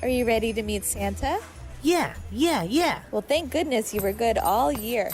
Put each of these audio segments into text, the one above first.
Are you ready to meet Santa? Yeah. Well, thank goodness you were good all year.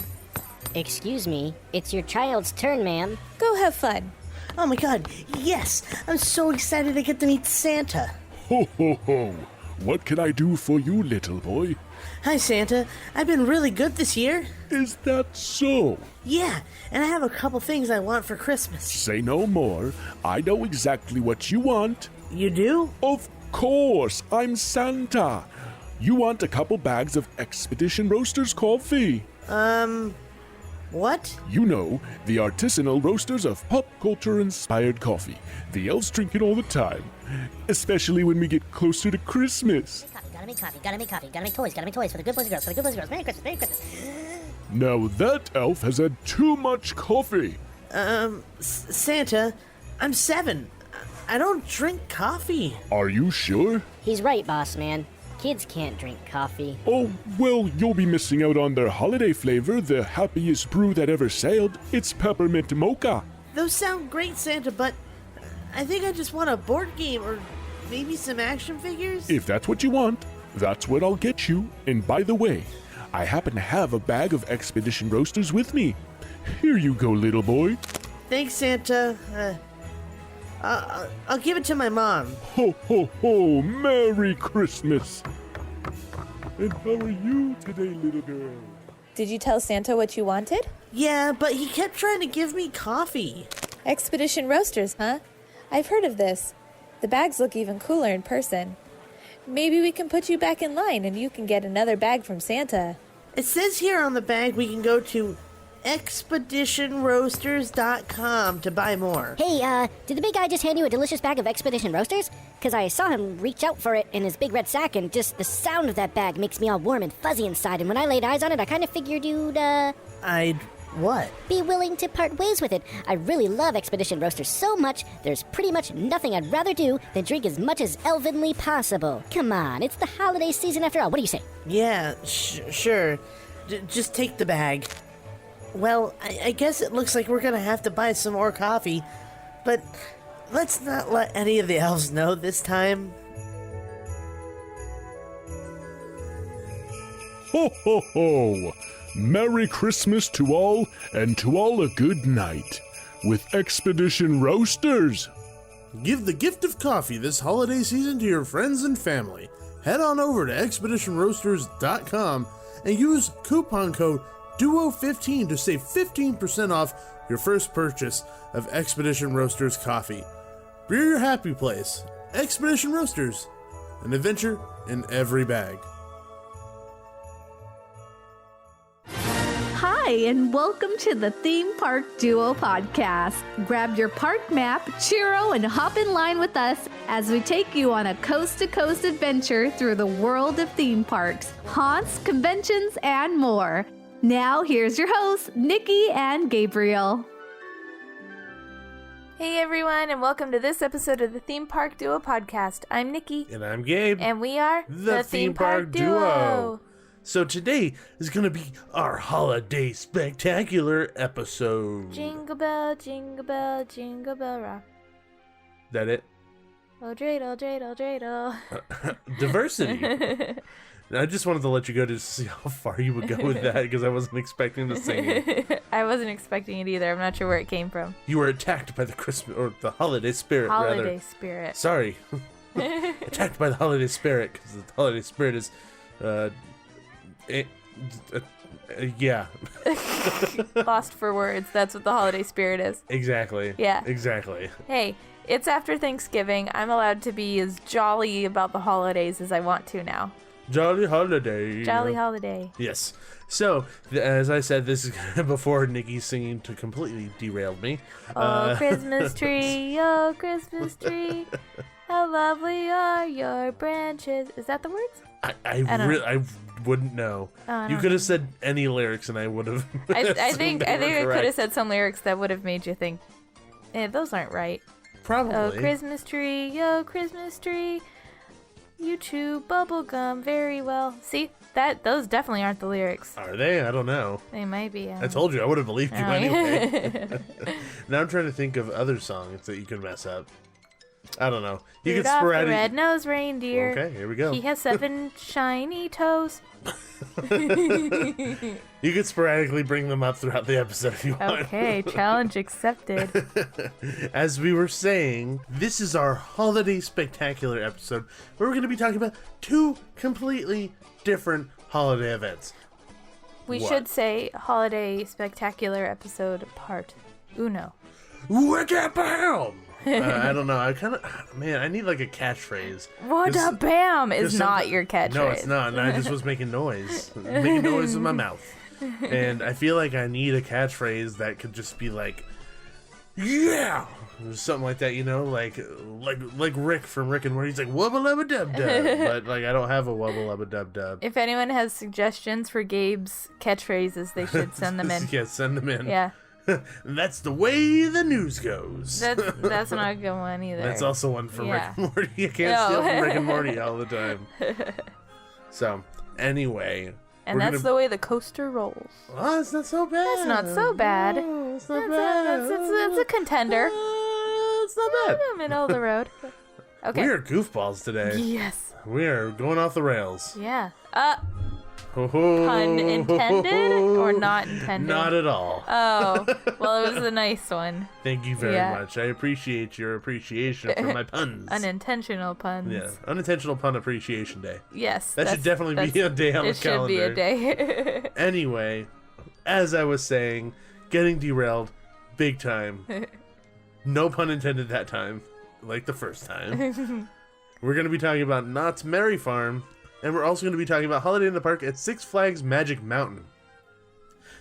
Excuse me, it's your child's turn, ma'am. Go have fun. Oh my god, yes! I'm so excited to get to meet Santa. Ho, ho, ho. What can I do for you, little boy? Hi, Santa. I've been really good this year. Is that so? Yeah, and I have a couple things I want for Christmas. Say no more. I know exactly what you want. You do? Of course, I'm Santa. You want a couple bags of Expedition Roasters coffee. What? You know, the artisanal roasters of pop culture-inspired coffee. The elves drink it all the time, especially when we get closer to Christmas. Gotta make coffee, gotta make toys for the good boys and girls, Merry Christmas, Merry Christmas. Now that elf has had too much coffee. Santa, I'm 7. I don't drink coffee. Are you sure? He's right, boss man. Kids can't drink coffee. Oh, well, you'll be missing out on their holiday flavor, the happiest brew that ever sailed. It's peppermint mocha. Those sound great, Santa, but I think I just want a board game or maybe some action figures. If that's what you want, that's what I'll get you. And by the way, I happen to have a bag of Expedition Roasters with me. Here you go, little boy. Thanks, Santa. I'll give it to my mom. Ho, ho, ho! Merry Christmas! And how are you today, little girl? Did you tell Santa what you wanted? Yeah, but he kept trying to give me coffee. Expedition Roasters, huh? I've heard of this. The bags look even cooler in person. Maybe we can put you back in line and you can get another bag from Santa. It says here on the bag we can go to expeditionroasters.com to buy more. Hey, did the big guy just hand you a delicious bag of Expedition Roasters? Because I saw him reach out for it in his big red sack, and just the sound of that bag makes me all warm and fuzzy inside, and when I laid eyes on it, I kind of figured you'd, What? be willing to part ways with it. I really love Expedition Roasters so much, there's pretty much nothing I'd rather do than drink as much as elvenly possible. Come on, it's the holiday season after all. What do you say? Yeah, sure. Just take the bag. Well, I guess it looks like we're gonna have to buy some more coffee, but let's not let any of the elves know this time. Ho, ho, ho! Merry Christmas to all, and to all a good night. With Expedition Roasters! Give the gift of coffee this holiday season to your friends and family. Head on over to expeditionroasters.com and use coupon code DUO15 to save 15% off your first purchase of Expedition Roasters coffee. Brew your happy place. Expedition Roasters. An adventure in every bag. Hi, and welcome to the Theme Park Duo podcast. Grab your park map, churro, and hop in line with us as we take you on a coast-to-coast adventure through the world of theme parks, haunts, conventions, and more. Now, here's your hosts, Nikki and Gabriel. Hey everyone, and welcome to this episode of the Theme Park Duo podcast. I'm Nikki. And I'm Gabe. And we are the Theme Park Duo. So today is going to be our holiday spectacular episode. Jingle bell, jingle bell rock. That it? Oh, dreidel, dreidel, dreidel. Diversity. I just wanted to let you go to see how far you would go with that because I wasn't expecting to sing it. I wasn't expecting it either. I'm not sure where it came from. You were attacked by the Christmas or the holiday spirit. Holiday spirit. Sorry, attacked by the holiday spirit because the holiday spirit is, yeah. Lost for words. That's what the holiday spirit is. Exactly. Yeah. Exactly. Hey, it's after Thanksgiving. I'm allowed to be as jolly about the holidays as I want to now. Jolly holiday. Jolly holiday. Yes. So, as I said, this is before Nikki's singing to completely derailed me. Oh, Christmas tree, oh, Christmas tree, how lovely are your branches. Is that the words? I wouldn't know. You could have said any lyrics and I would have. I think I could have said some lyrics that would have made you think, those aren't right. Probably. Oh, Christmas tree, you chew bubblegum very well. See, those definitely aren't the lyrics. Are they? I don't know. They might be. I told you I would have believed you anyway. Now I'm trying to think of other songs that you can mess up. I don't know. You could Rudolph the sporadic. red-nosed reindeer. Okay, here we go. He has 7 shiny toes. You could sporadically bring them up throughout the episode if you want. Okay, challenge accepted. As we were saying, this is our holiday spectacular episode where we're going to be talking about 2 completely different holiday events. We What? should say holiday spectacular episode part uno. Wicca bam! I don't know. I kind of, man, I need like a catchphrase. What a bam is not sometimes- your catchphrase. No, it's not. And I just was making noise, making noise with my mouth, and I feel like I need a catchphrase that could just be like, yeah, or something like that. You know, like Rick from Rick and Morty. He's like wubba lubba dub dub, but like I don't have a wubba lubba dub dub. If anyone has suggestions for Gabe's catchphrases, they should send them in. Yeah, send them in. Yeah. That's the way the news goes. That's not a good one either. That's also one from Yeah. Rick and Morty. You can't No. steal from Rick and Morty all the time. So, anyway. And that's the way the coaster rolls. Oh, it's not so bad. That's not so bad. Oh, it's not That's bad. a contender. It's not bad. Middle of the road. Okay. We are goofballs today. Yes. We are going off the rails. Yeah. Pun Pun intended or not intended? Not at all. Oh, well, it was a nice one. Thank you very Yeah. much. I appreciate your appreciation for my puns. Unintentional puns. Yeah, Unintentional Pun Appreciation Day. Yes. That should definitely be a day on the It should calendar. be a day. Anyway, as I was saying, getting derailed big time. No pun intended that time, like the first time. We're going to be talking about Knott's Merry Farm, and we're also going to be talking about Holiday in the Park at Six Flags Magic Mountain.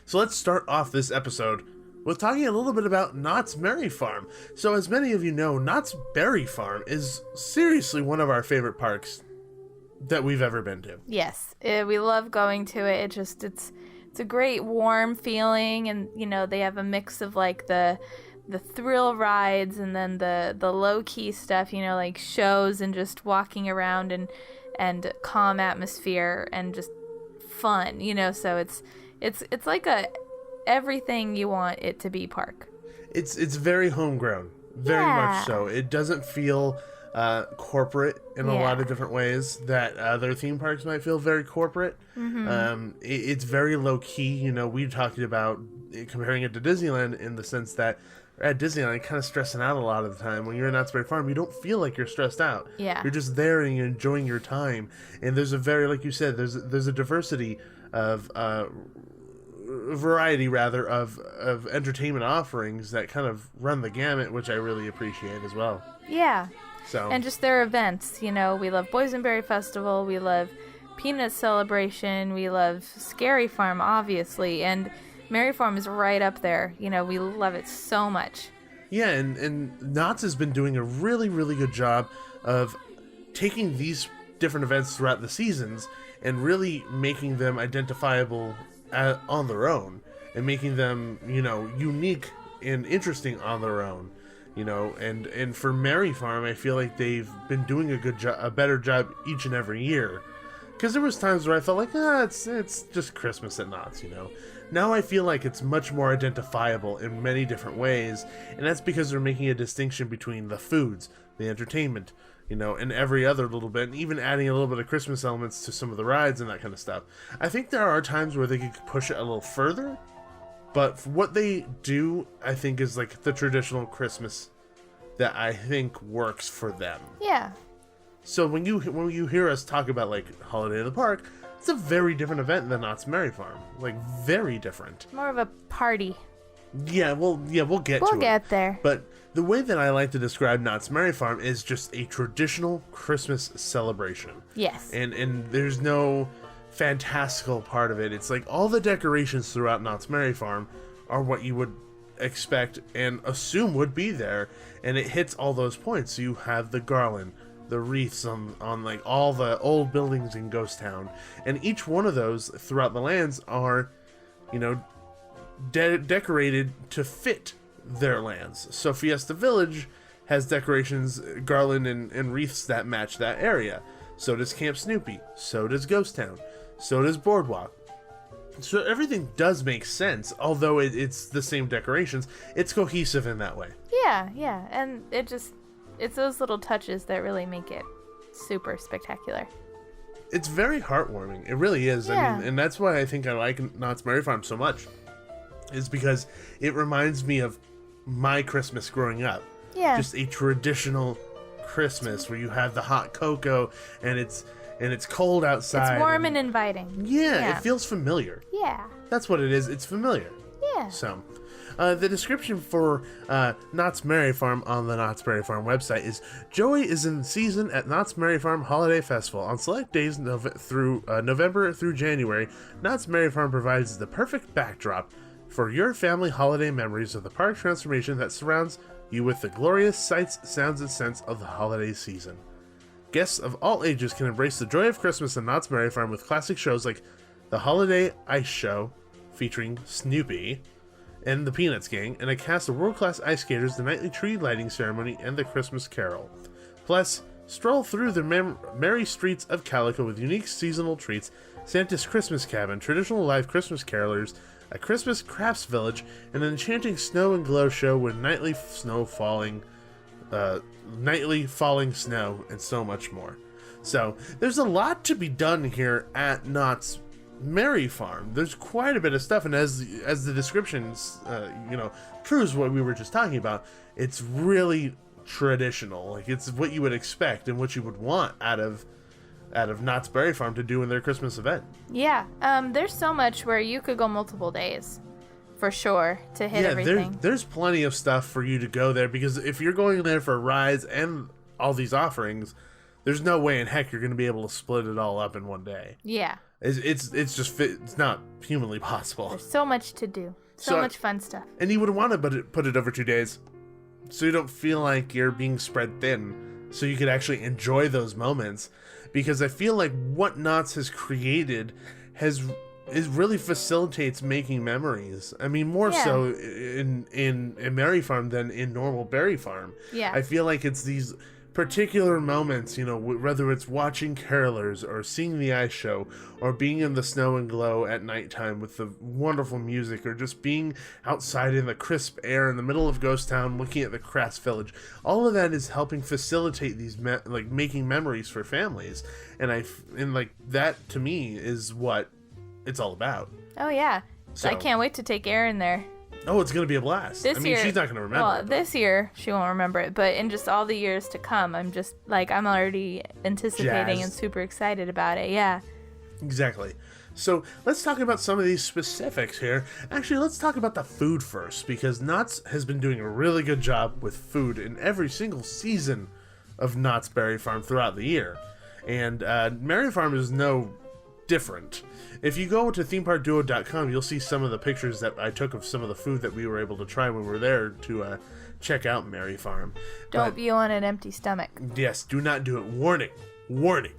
So let's start off this episode with talking a little bit about Knott's Merry Farm. So as many of you know, Knott's Berry Farm is seriously one of our favorite parks that we've ever been to. Yes, we love going to it. It's a great warm feeling, and they have a mix of like the thrill rides and then the low key stuff, like shows and just walking around and calm atmosphere and just fun, so it's like a everything you want it to be park. It's very homegrown, very much so. It doesn't feel corporate in a lot of different ways that other theme parks might feel very corporate. It's very low key. We talked about comparing it to Disneyland in the sense that at Disneyland, you're kind of stressing out a lot of the time. When you're in Knott's Berry Farm, you don't feel like you're stressed out. Yeah. You're just there and you're enjoying your time. And there's a very, like you said, there's a diversity of variety rather of entertainment offerings that kind of run the gamut, which I really appreciate as well. Yeah. So And just their events, we love Boysenberry Festival, we love Peanut Celebration, we love Scary Farm, obviously, and Merry Farm is right up there. We love it so much. yeah, and Knott's has been doing a really, really good job of taking these different events throughout the seasons and really making them identifiable on their own and making them, unique and interesting on their own. And for Merry Farm, I feel like they've been doing a better job each and every year. Because there was times where I felt like, it's just Christmas at Knott's, Now I feel like it's much more identifiable in many different ways, and that's because they're making a distinction between the foods, the entertainment, and every other little bit, and even adding a little bit of Christmas elements to some of the rides and that kind of stuff. I think there are times where they could push it a little further, but what they do, I think, is like the traditional Christmas that I think works for them. Yeah. So when you hear us talk about like Holiday in the Park, it's a very different event than Knott's Merry Farm. Like very different. More of a party. Yeah, we'll get to it. We'll get there. But the way that I like to describe Knott's Merry Farm is just a traditional Christmas celebration. Yes. And there's no fantastical part of it. It's like all the decorations throughout Knott's Merry Farm are what you would expect and assume would be there, and it hits all those points. So you have the garland, the wreaths on like all the old buildings in Ghost Town, and each one of those throughout the lands are, decorated to fit their lands. So Fiesta Village has decorations, garland, and wreaths that match that area. So does Camp Snoopy. So does Ghost Town. So does Boardwalk. So everything does make sense, although it's the same decorations. It's cohesive in that way. Yeah, and it It's those little touches that really make it super spectacular. It's very heartwarming. It really is. Yeah. I mean, and that's why I think I like Knott's Berry Farm so much, is because it reminds me of my Christmas growing up. Yeah. Just a traditional Christmas where you have the hot cocoa and it's cold outside. It's warm and inviting. Yeah, it feels familiar. Yeah. That's what it is. It's familiar. Yeah. So, the description for Knott's Berry Farm on the Knott's Berry Farm website is: Joey is in season at Knott's Berry Farm Holiday Festival. On select days through November through January, Knott's Berry Farm provides the perfect backdrop for your family holiday memories of the park transformation that surrounds you with the glorious sights, sounds, and scents of the holiday season. Guests of all ages can embrace the joy of Christmas in Knott's Berry Farm with classic shows like the Holiday Ice Show, featuring Snoopy and the Peanuts Gang, and a cast of world-class ice skaters, the nightly tree lighting ceremony, and the Christmas Carol. Plus, stroll through the merry streets of Calico with unique seasonal treats, Santa's Christmas Cabin, traditional live Christmas carolers, a Christmas crafts village, and an enchanting snow and glow show with nightly falling snow, and so much more. So, there's a lot to be done here at Knott's Berry Farm. There's quite a bit of stuff, and as the descriptions proves what we were just talking about, it's really traditional. Like, it's what you would expect and what you would want out of Knott's Berry Farm to do in their Christmas event. Yeah. There's so much where you could go multiple days, for sure, to hit everything. There's plenty of stuff for you to go there, because if you're going there for rides and all these offerings, there's no way in heck you're going to be able to split it all up in one day. Yeah. It's not humanly possible. There's so much to do. So much fun stuff. And you would want to put it over 2 days, so you don't feel like you're being spread thin, so you could actually enjoy those moments. Because I feel like what Knott's has created really facilitates making memories. I mean, more so in Berry Farm than in normal Berry Farm. Yeah. I feel like it's these particular moments, whether it's watching carolers or seeing the ice show or being in the snow and glow at nighttime with the wonderful music, or just being outside in the crisp air in the middle of Ghost Town looking at the crafts village. All of that is helping facilitate these making memories for families, and that to me is what it's all about. Oh yeah. So, I can't wait to take Erin there. Oh, it's going to be a blast. This year, she's not going to remember well, it. This year, she won't remember it, but in just all the years to come, I'm already anticipating and super excited about it. Yeah. Exactly. So let's talk about some of these specifics here. Actually, let's talk about the food first, because Knott's has been doing a really good job with food in every single season of Knott's Berry Farm throughout the year. And Berry Farm is no different. If you go to themeparkduo.com, you'll see some of the pictures that I took of some of the food that we were able to try when we were there to check out Berry Farm. Don't be on an empty stomach. Yes, do not do it. Warning. Warning.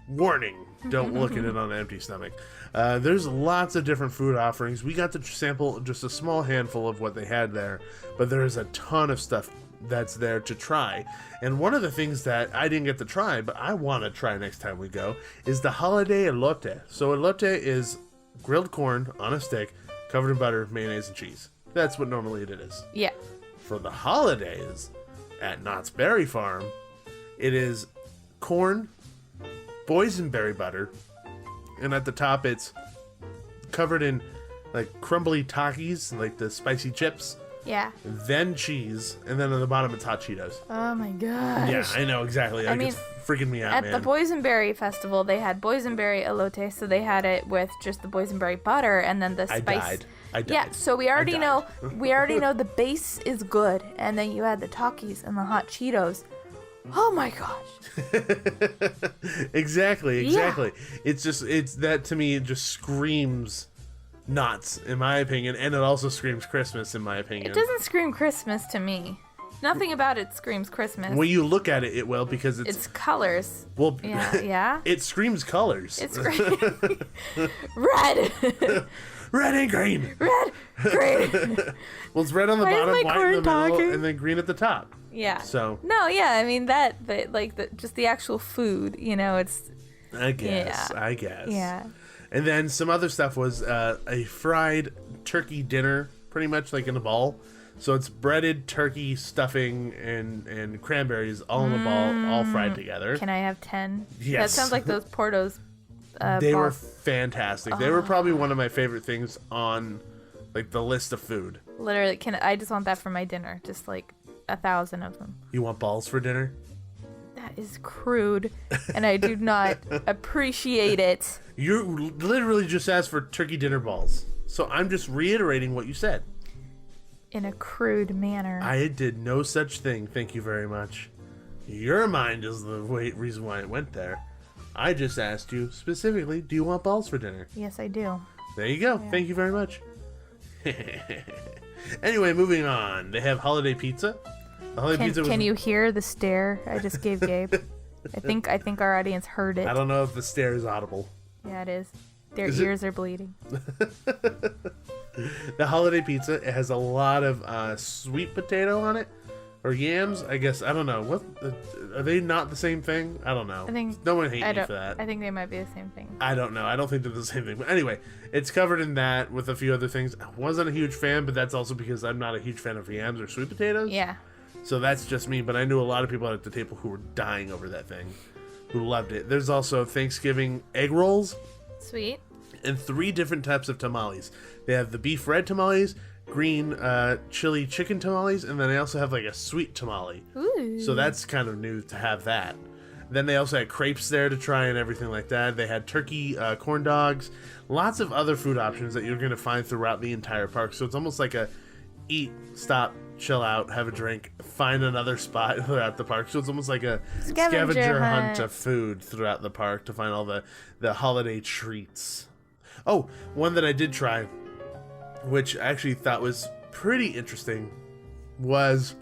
Warning. Don't look at it on an empty stomach. There's lots of different food offerings. We got to sample just a small handful of what they had there, but there is a ton of stuff that's there to try. And one of the things that I didn't get to try, but I want to try next time we go, is the holiday elote. So elote is grilled corn on a stick, covered in butter, mayonnaise, and cheese. That's what normally it is. Yeah. For the holidays at Knott's Berry Farm, it is corn, boysenberry butter, and at the top it's covered in like crumbly Takis, like the spicy chips. Yeah. Then cheese, and then on the bottom it's hot Cheetos. Oh my gosh. Yeah, I know exactly. I mean, it's freaking me out, at man. the Boysenberry Festival, they had boysenberry elote, so they had it with just the boysenberry butter and then the spice. I died. Yeah, so we already know the base is good, and then you add the Takis and the hot Cheetos. Oh my gosh. Exactly. It's that to me, it just screams Knott's, in my opinion, and it also screams Christmas, in my opinion. It doesn't scream Christmas to me. Nothing about it screams Christmas. When you look at it, it will, because it's colors. Well, yeah. It screams colors. It's red. Red and green. Red, green. Well, it's red on the bottom, white in the middle, and then green at the top. Yeah. So. No, yeah, I mean just the actual food, it's. I guess. Yeah. And then some other stuff was a fried turkey dinner, pretty much like in a ball. So it's breaded turkey stuffing and cranberries all in a ball, all fried together. Can I have 10? Yes. That sounds like those Portos. They were balls. fantastic. They were probably one of my favorite things on like the list of food. Literally, I just want that for my dinner. Just like 1,000 of them. You want balls for dinner? That is crude, and I do not appreciate it. You literally just asked for turkey dinner balls. So I'm just reiterating what you said. In a crude manner. I did no such thing. Thank you very much. Your mind is the reason why it went there. I just asked you specifically, do you want balls for dinner? Yes, I do. There you go. Yeah. Thank you very much. Anyway, moving on. They have holiday pizza. The holiday pizza was... Can you hear the stare I just gave Gabe? I think our audience heard it. I don't know if the stare is audible. Yeah, it is. Their ears are bleeding. The holiday pizza, it has a lot of sweet potato on it. Or yams, I guess. I don't know. What are they not the same thing? I don't know. I think no one hate me for that. I think they might be the same thing. I don't know. I don't think they're the same thing. But anyway, it's covered in that with a few other things. I wasn't a huge fan, but that's also because I'm not a huge fan of yams or sweet potatoes. Yeah. So that's just me. But I knew a lot of people at the table who were dying over that thing, who loved it. There's also Thanksgiving egg rolls. Sweet. And 3 different types of tamales. They have the beef red tamales, green chili chicken tamales, and then they also have like a sweet tamale. Ooh. So that's kind of new to have that. Then they also had crepes there to try and everything like that. They had turkey corn dogs, lots of other food options that you're going to find throughout the entire park. So it's almost like a eat, stop, chill out, have a drink, find another spot throughout the park. So it's almost like a scavenger hunt of food throughout the park to find all the holiday treats. Oh, one that I did try, which I actually thought was pretty interesting, was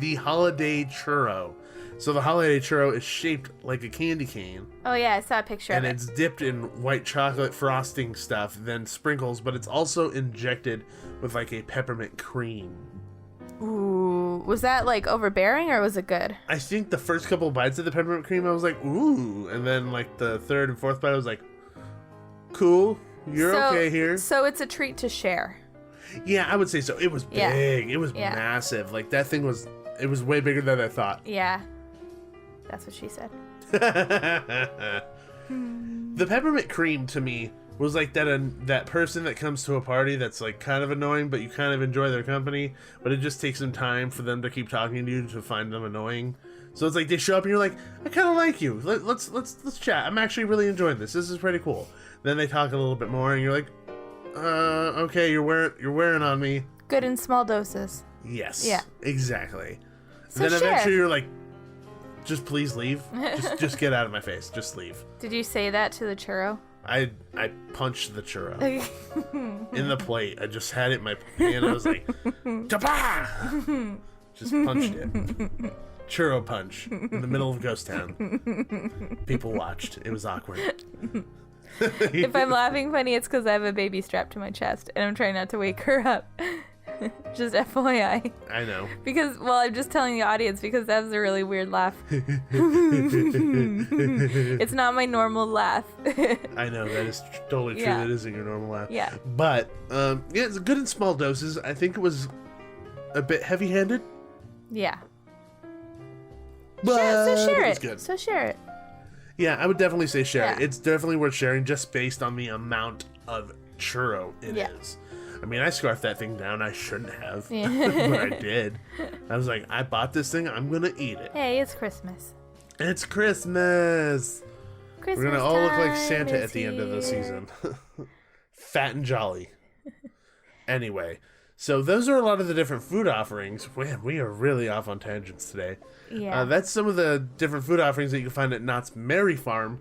the holiday churro. So the holiday churro is shaped like a candy cane. Oh yeah, I saw a picture of it. And it's dipped in white chocolate frosting stuff, then sprinkles, but it's also injected with like a peppermint cream. Ooh, was that like overbearing or was it good? I think the first couple bites of the peppermint cream, I was like, ooh. And then like the third and fourth bite, I was like, cool. You're okay here. So it's a treat to share. Yeah, I would say so. It was big. Yeah. It was massive. Like that thing was way bigger than I thought. Yeah. That's what she said. The peppermint cream to me was like that person that comes to a party that's like kind of annoying, but you kind of enjoy their company, but it just takes some time for them to keep talking to you to find them annoying. So it's like they show up and you're like, I kind of like you. Let's chat. I'm actually really enjoying this. This is pretty cool. Then they talk a little bit more and you're like, okay, you're wearing on me. Good in small doses. Yes. Yeah. Exactly. So then share. eventually you're like, just please leave. just get out of my face. Just leave. Did you say that to the churro? I punched the churro in the plate. I just had it in my hand. I was like, ta-bah! Just punched it. Churro punch in the middle of Ghost Town. People watched. It was awkward. If I'm laughing funny, it's because I have a baby strapped to my chest and I'm trying not to wake her up. Just FYI. I know. Because, well, I'm just telling the audience because that was a really weird laugh. It's not my normal laugh. I know, that is totally true. Yeah. That isn't your normal laugh. Yeah. But, yeah, it's good in small doses. I think it was a bit heavy-handed. Yeah. But so share it was it. good. So share it. Yeah, I would definitely say share it. Yeah. It's definitely worth sharing just based on the amount of churro it is. I mean, I scarfed that thing down. I shouldn't have, Yeah. but I did. I was like, I bought this thing. I'm going to eat it. Hey, it's Christmas. It's Christmas. We're going to all look like Santa time at the end of the is here. season. Fat and jolly. Anyway, so those are a lot of the different food offerings. Man, we are really off on tangents today. Yeah. That's some of the different food offerings that you can find at Knott's Merry Farm.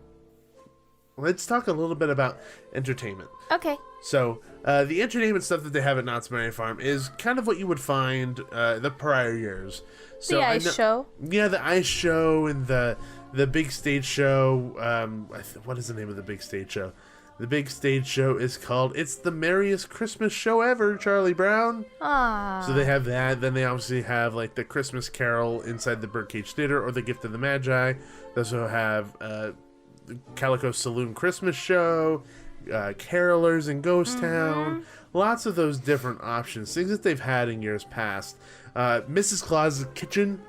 Let's talk a little bit about entertainment. Okay. So, the entertainment stuff that they have at Knott's Merry Farm is kind of what you would find the prior years. So The ice show. Yeah, the ice show and the big stage show. What is the name of the big stage show? The big stage show is called It's the Merriest Christmas Show Ever, Charlie Brown. Aww. So they have that. Then they obviously have like the Christmas Carol inside the Birdcage Theater or the Gift of the Magi. They also have the Calico Saloon Christmas Show. carolers in Ghost Town. Lots of those different options, things that they've had in years past. Mrs. Claus's Kitchen.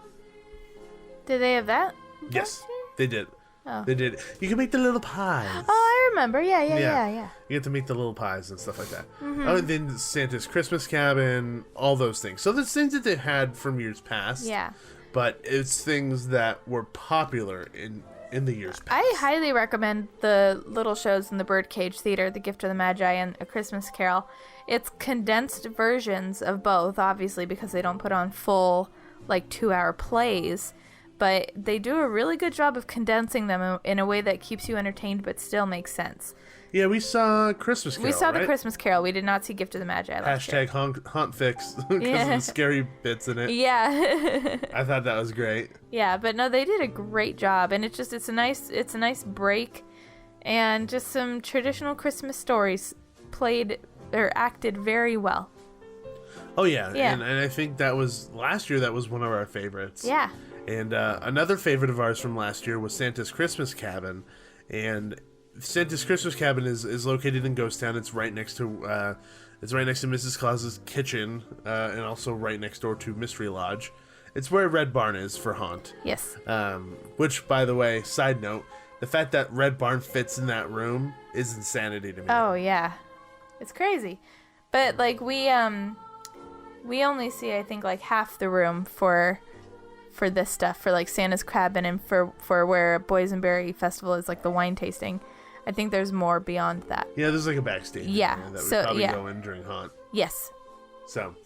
Did they have that? Yes, they did. Oh. They did. You can make the little pies. Oh, I remember. Yeah. You get to make the little pies and stuff like that. Oh, and then Santa's Christmas Cabin, all those things. So there's things that they've had from years past. Yeah. But it's things that were popular in the years past. I highly recommend the little shows in the Birdcage Theater, The Gift of the Magi and A Christmas Carol. It's condensed versions of both, obviously, because they don't put on full, 2-hour plays. But they do a really good job of condensing them in a way that keeps you entertained but still makes sense. Yeah, we saw Christmas Carol, We saw right? the Christmas Carol. We did not see Gift of the Magi last year. Hashtag haunt fix because of the scary bits in it. Yeah. I thought that was great. Yeah, but no, they did a great job, and it's a nice break, and just some traditional Christmas stories played or acted very well. Oh yeah. Yeah. And I think that was last year. That was one of our favorites. Yeah. And another favorite of ours from last year was Santa's Christmas Cabin, and Santa's Christmas Cabin is located in Ghost Town. It's right next to Mrs. Claus's Kitchen, and also right next door to Mystery Lodge. It's where Red Barn is for Haunt. Yes. Which, by the way, side note, the fact that Red Barn fits in that room is insanity to me. Oh yeah, it's crazy. But we only see I think half the room for this stuff, for Santa's Cabin and for where Boysenberry Festival is, the wine tasting. I think there's more beyond that. Yeah, there's a backstage Yeah, area that we so, probably yeah. go in during Haunt. Yes. So,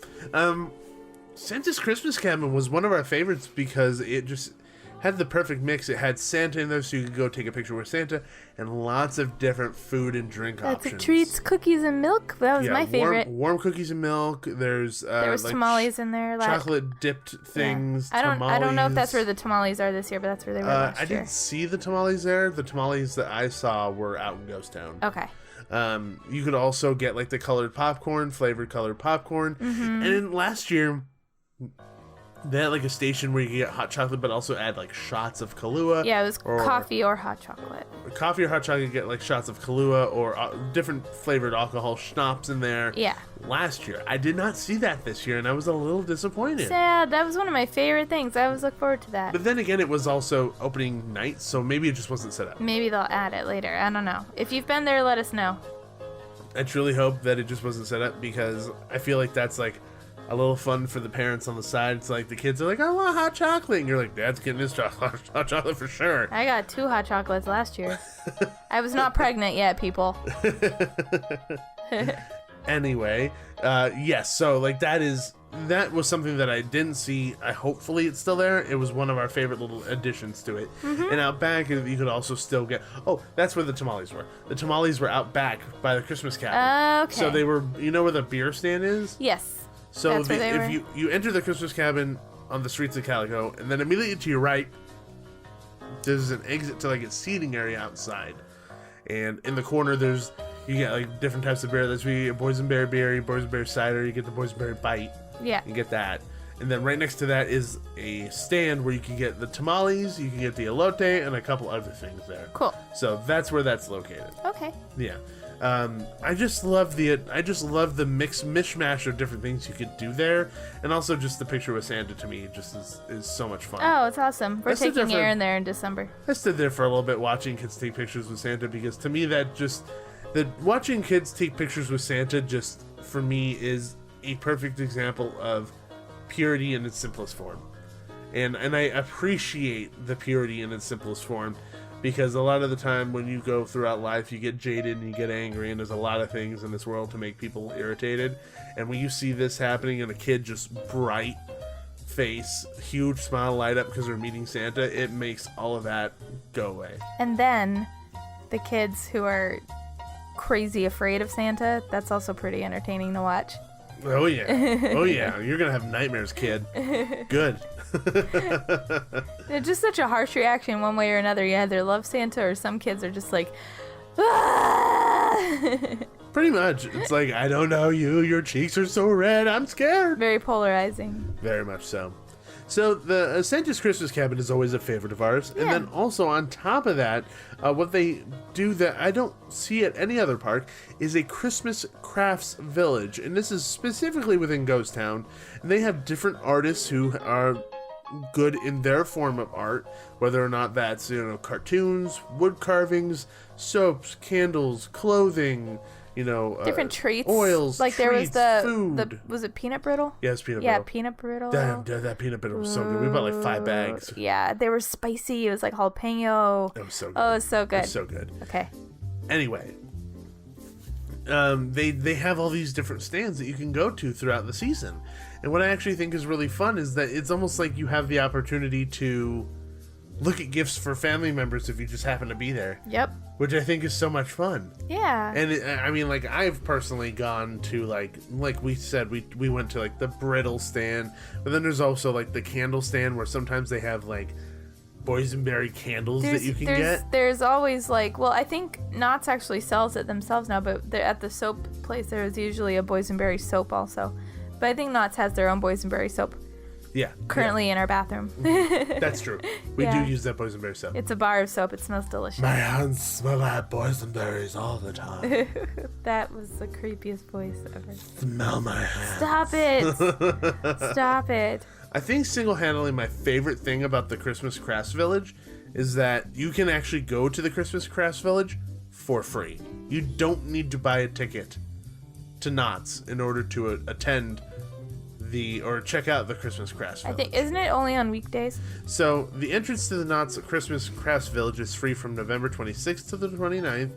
Santa's Christmas Cabin was one of our favorites because it just had the perfect mix. It had Santa in there, so you could go take a picture with Santa, and lots of different food and drink Lots options. of treats, cookies, and milk. That was my favorite. Warm cookies and milk. There was tamales in there. Chocolate dipped things. I don't know if that's where tamales. the tamales are this year, but that's where they were last I year. didn't see the tamales there. The tamales that I saw were out in Ghost Town. Okay. You could also get the colored popcorn, flavored colored popcorn. And then last year, they had a station where you could get hot chocolate, but also add shots of Kahlua. Yeah, it was coffee or hot chocolate. Coffee or hot chocolate, you get shots of Kahlua or different flavored alcohol schnapps in there. Yeah. Last year, I did not see that this year, and I was a little disappointed. Sad. That was one of my favorite things. I always look forward to that. But then again, it was also opening night, so maybe it just wasn't set up. Maybe they'll add it later. I don't know. If you've been there, let us know. I truly hope that it just wasn't set up, because I feel like that's a little fun for the parents on the side. It's the kids are I want hot chocolate, and you're Dad's getting his hot chocolate for sure. I got 2 hot chocolates last year. I was not pregnant yet, people. Anyway, yes, so that was something that I didn't see. Hopefully it's still there. It was one of our favorite little additions to it. And out back, you could also still get... Oh, that's where the tamales were. The tamales were out back by the Christmas cabin. Okay. So they were... You know where the beer stand is? Yes. So That's where they were. if you enter the Christmas cabin on the streets of Calico, and then immediately to your right, there's an exit to a seating area outside. And in the corner, you get different types of beer. That's where you get boysenberry beer, boysenberry cider, you get the boysenberry bite. Yeah. You get that. And then right next to that is a stand where you can get the tamales, you can get the elote, and a couple other things there. Cool. So that's where that's located. Okay. Yeah. I just love the mishmash of different things you could do there, and also just the picture with Santa to me just is so much fun. Oh, it's awesome. We're That's the taking different- Aaron there in December. I stood there for a little bit watching kids take pictures with Santa, because to me watching kids take pictures with Santa just for me is a perfect example of purity in its simplest form, and I appreciate the purity in its simplest form. Because a lot of the time when you go throughout life, you get jaded and you get angry, and there's a lot of things in this world to make people irritated. And when you see this happening and a kid just bright face, huge smile light up because they're meeting Santa, it makes all of that go away. And then the kids who are crazy afraid of Santa, that's also pretty entertaining to watch. Oh yeah. Oh yeah. You're going to have nightmares, kid. Good. It's just such a harsh reaction one way or another. You either love Santa or some kids are just ah! Pretty much. It's I don't know you. Your cheeks are so red. I'm scared. Very polarizing. Very much so. So the Santa's Christmas Cabin is always a favorite of ours. Yeah. And then also on top of that, what they do that I don't see at any other park is a Christmas crafts village. And this is specifically within Ghost Town. And they have different artists who are good in their form of art, whether or not that's, cartoons, wood carvings, soaps, candles, clothing, different treats, oils, like treats, there was the food. Was it peanut brittle? Yes, peanut Yeah, brittle. peanut brittle. Damn, that peanut butter was so good. We bought like 5 bags. Yeah, they were spicy. It was like jalapeno. It was so good. Oh, it was so It good. was so good. Okay. Anyway, they have all these different stands that you can go to throughout the season. And what I actually think is really fun is that it's almost like you have the opportunity to look at gifts for family members if you just happen to be there. Yep. Which I think is so much fun. Yeah. And I've personally gone to like we said, we went to like the brittle stand, but then there's also like the candle stand where sometimes they have like boysenberry candles that you can get. There's always I think Knott's actually sells it themselves now, but at the soap place there's usually a boysenberry soap also. But I think Knott's has their own boysenberry soap Yeah. currently in our bathroom. That's true. We Yeah. do use that boysenberry soap. It's a bar of soap. It smells delicious. My hands smell like boysenberries all the time. That was the creepiest voice ever. Smell my hands. Stop it. Stop it. I think single-handedly my favorite thing about the Christmas Crafts Village is that you can actually go to the Christmas Crafts Village for free. You don't need to buy a ticket to Knott's in order to attend or check out the Christmas Crafts Village. I think, isn't it only on weekdays? So the entrance to the Knott's Christmas Crafts Village is free from November 26th to the 29th,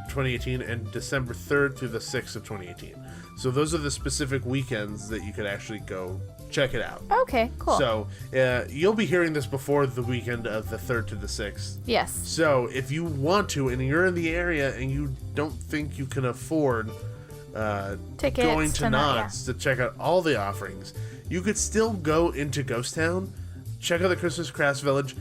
2018, and December 3rd through the 6th of 2018. So those are the specific weekends that you could actually go check it out. Okay, cool. So you'll be hearing this before the weekend of the 3rd to the 6th. Yes. So if you want to and you're in the area and you don't think you can afford Tickets going to Knott's, Knott's to check out all the offerings, you could still go into Ghost Town, check out the Christmas Crafts Village,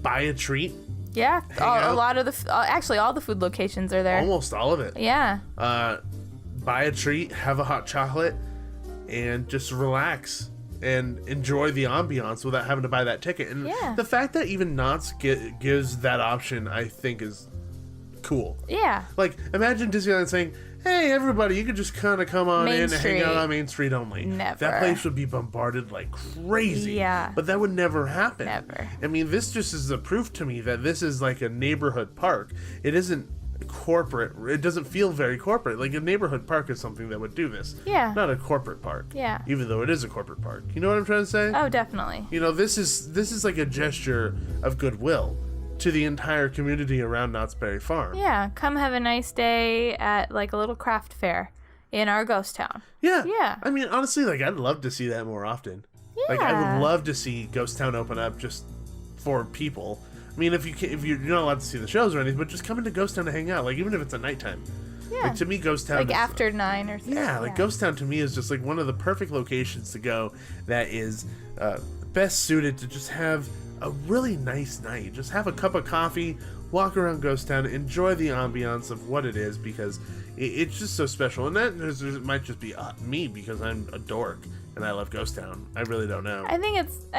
buy a treat. Yeah, out. a lot of actually all the food locations are there. Almost all of it. Yeah. Buy a treat, have a hot chocolate, and just relax and enjoy the ambiance without having to buy that ticket. And Yeah. the fact that even Knott's gives that option, I think, is cool. Yeah. Like, imagine Disneyland saying, hey, everybody, you could just kind of come on Main in and hang out Street. on Main Street only. Never. That place would be bombarded like crazy. Yeah. But that would never happen. Never. I mean, this just is a proof to me that this is like a neighborhood park. It isn't corporate. It doesn't feel very corporate. Like a neighborhood park is something that would do this. Yeah. Not a corporate park. Yeah. Even though it is a corporate park. You know what I'm trying to say? Oh, definitely. You know, this is like a gesture of goodwill to the entire community around Knott's Berry Farm. Yeah, come have a nice day at like a little craft fair in our ghost town. Yeah. Yeah. I mean, honestly, like, I'd love to see that more often. Like, I Yeah. would love to see Ghost Town open up just for people. I mean, if you're not allowed to see the shows or anything, but just come into Ghost Town to hang out. Like, even if it's at nighttime. Yeah. Like, to me, Ghost Town Like is, after 9 or something. Yeah, like Ghost Town to me is just like one of the perfect locations to go that is best suited to just have a really nice night. Just have a cup of coffee, walk around Ghost Town, enjoy the ambiance of what it is, because it's just so special. And that it might just be me because I'm a dork and I love Ghost Town. I really don't know. I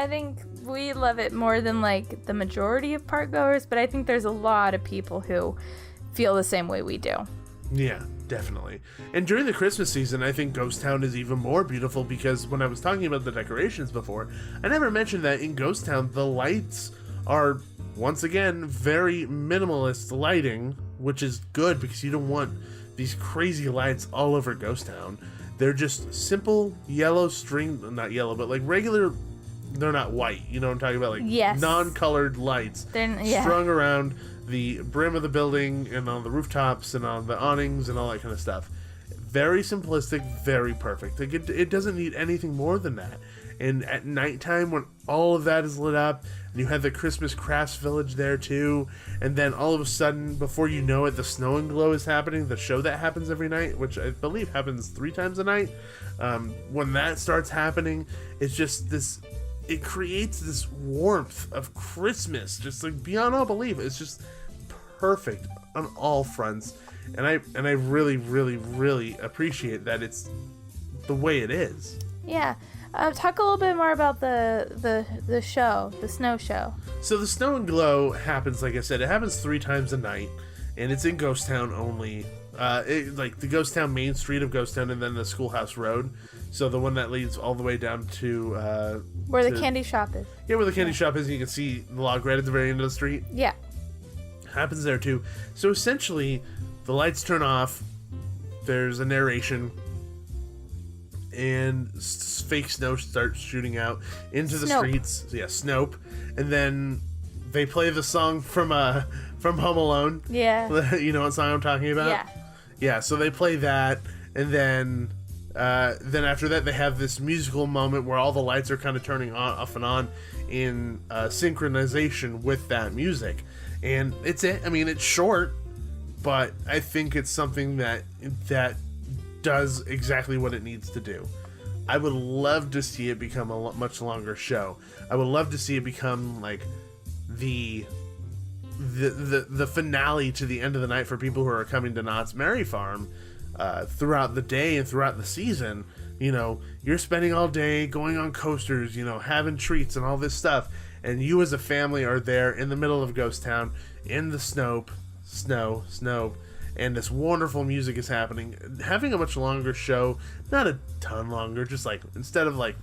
think we love it more than like the majority of park goers, but I think there's a lot of people who feel the same way we do. Yeah, definitely. And during the Christmas season, I think Ghost Town is even more beautiful because when I was talking about the decorations before, I never mentioned that in Ghost Town, the lights are, once again, very minimalist lighting, which is good because you don't want these crazy lights all over Ghost Town. They're just simple yellow string, not yellow, but like regular, they're not white. You know what I'm talking about? Like Yes. non-colored lights Yeah. strung around the brim of the building and on the rooftops and on the awnings and all that kind of stuff. Very simplistic, very perfect. Like it doesn't need anything more than that. And at nighttime, when all of that is lit up, and you have the Christmas Crafts Village there too, and then all of a sudden, before you know it, the Snow and Glow is happening, the show that happens every night, which I believe happens 3 times a night. When that starts happening, it's just this, it creates this warmth of Christmas, just like beyond all belief. It's just perfect on all fronts, and I really, really, really appreciate that it's the way it is. Yeah. Talk a little bit more about the show, the snow show. So the Snow and Glow happens, like I said, it happens 3 times a night, and it's in Ghost Town only. Like the Ghost Town main street of Ghost Town, and then the Schoolhouse Road. So the one that leads all the way down to Where the candy shop is. Yeah, where the candy shop is. You can see the log right at the very end of the street. Yeah. Happens there too. So essentially, the lights turn off. There's a narration, and fake snow starts shooting out into the streets. Yeah, Snope, and then they play the song from Home Alone. Yeah. You know what song I'm talking about? Yeah. Yeah. So they play that, and then after that they have this musical moment where all the lights are kind of turning off and on in synchronization with that music, and it's it. I mean, it's short, but I think it's something that does exactly what it needs to do. I would love to see it become a much longer show. I would love to see it become like the finale to the end of the night for people who are coming to Knott's Merry Farm throughout the day and throughout the season. You know, you're spending all day going on coasters, you know, having treats and all this stuff, and you as a family are there in the middle of Ghost Town in the snow, and this wonderful music is happening. Having a much longer show, not a ton longer, just like instead of like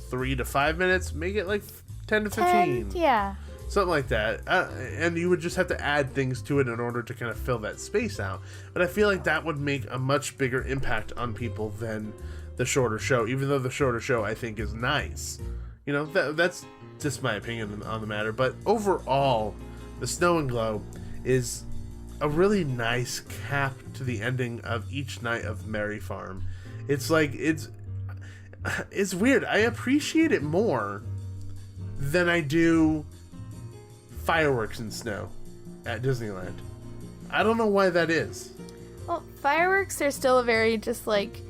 3 to 5 minutes, make it like 10 to 15. Yeah. Something like that. And you would just have to add things to it in order to kind of fill that space out. But I feel like that would make a much bigger impact on people than the shorter show, even though the shorter show I think is nice. You know, that's just my opinion on the matter. But overall, the Snow and Glow is a really nice cap to the ending of each night of Merry Farm. It's like, it's weird. I appreciate it more than I do fireworks and snow at Disneyland. I don't know why that is. Well, fireworks are still a very just like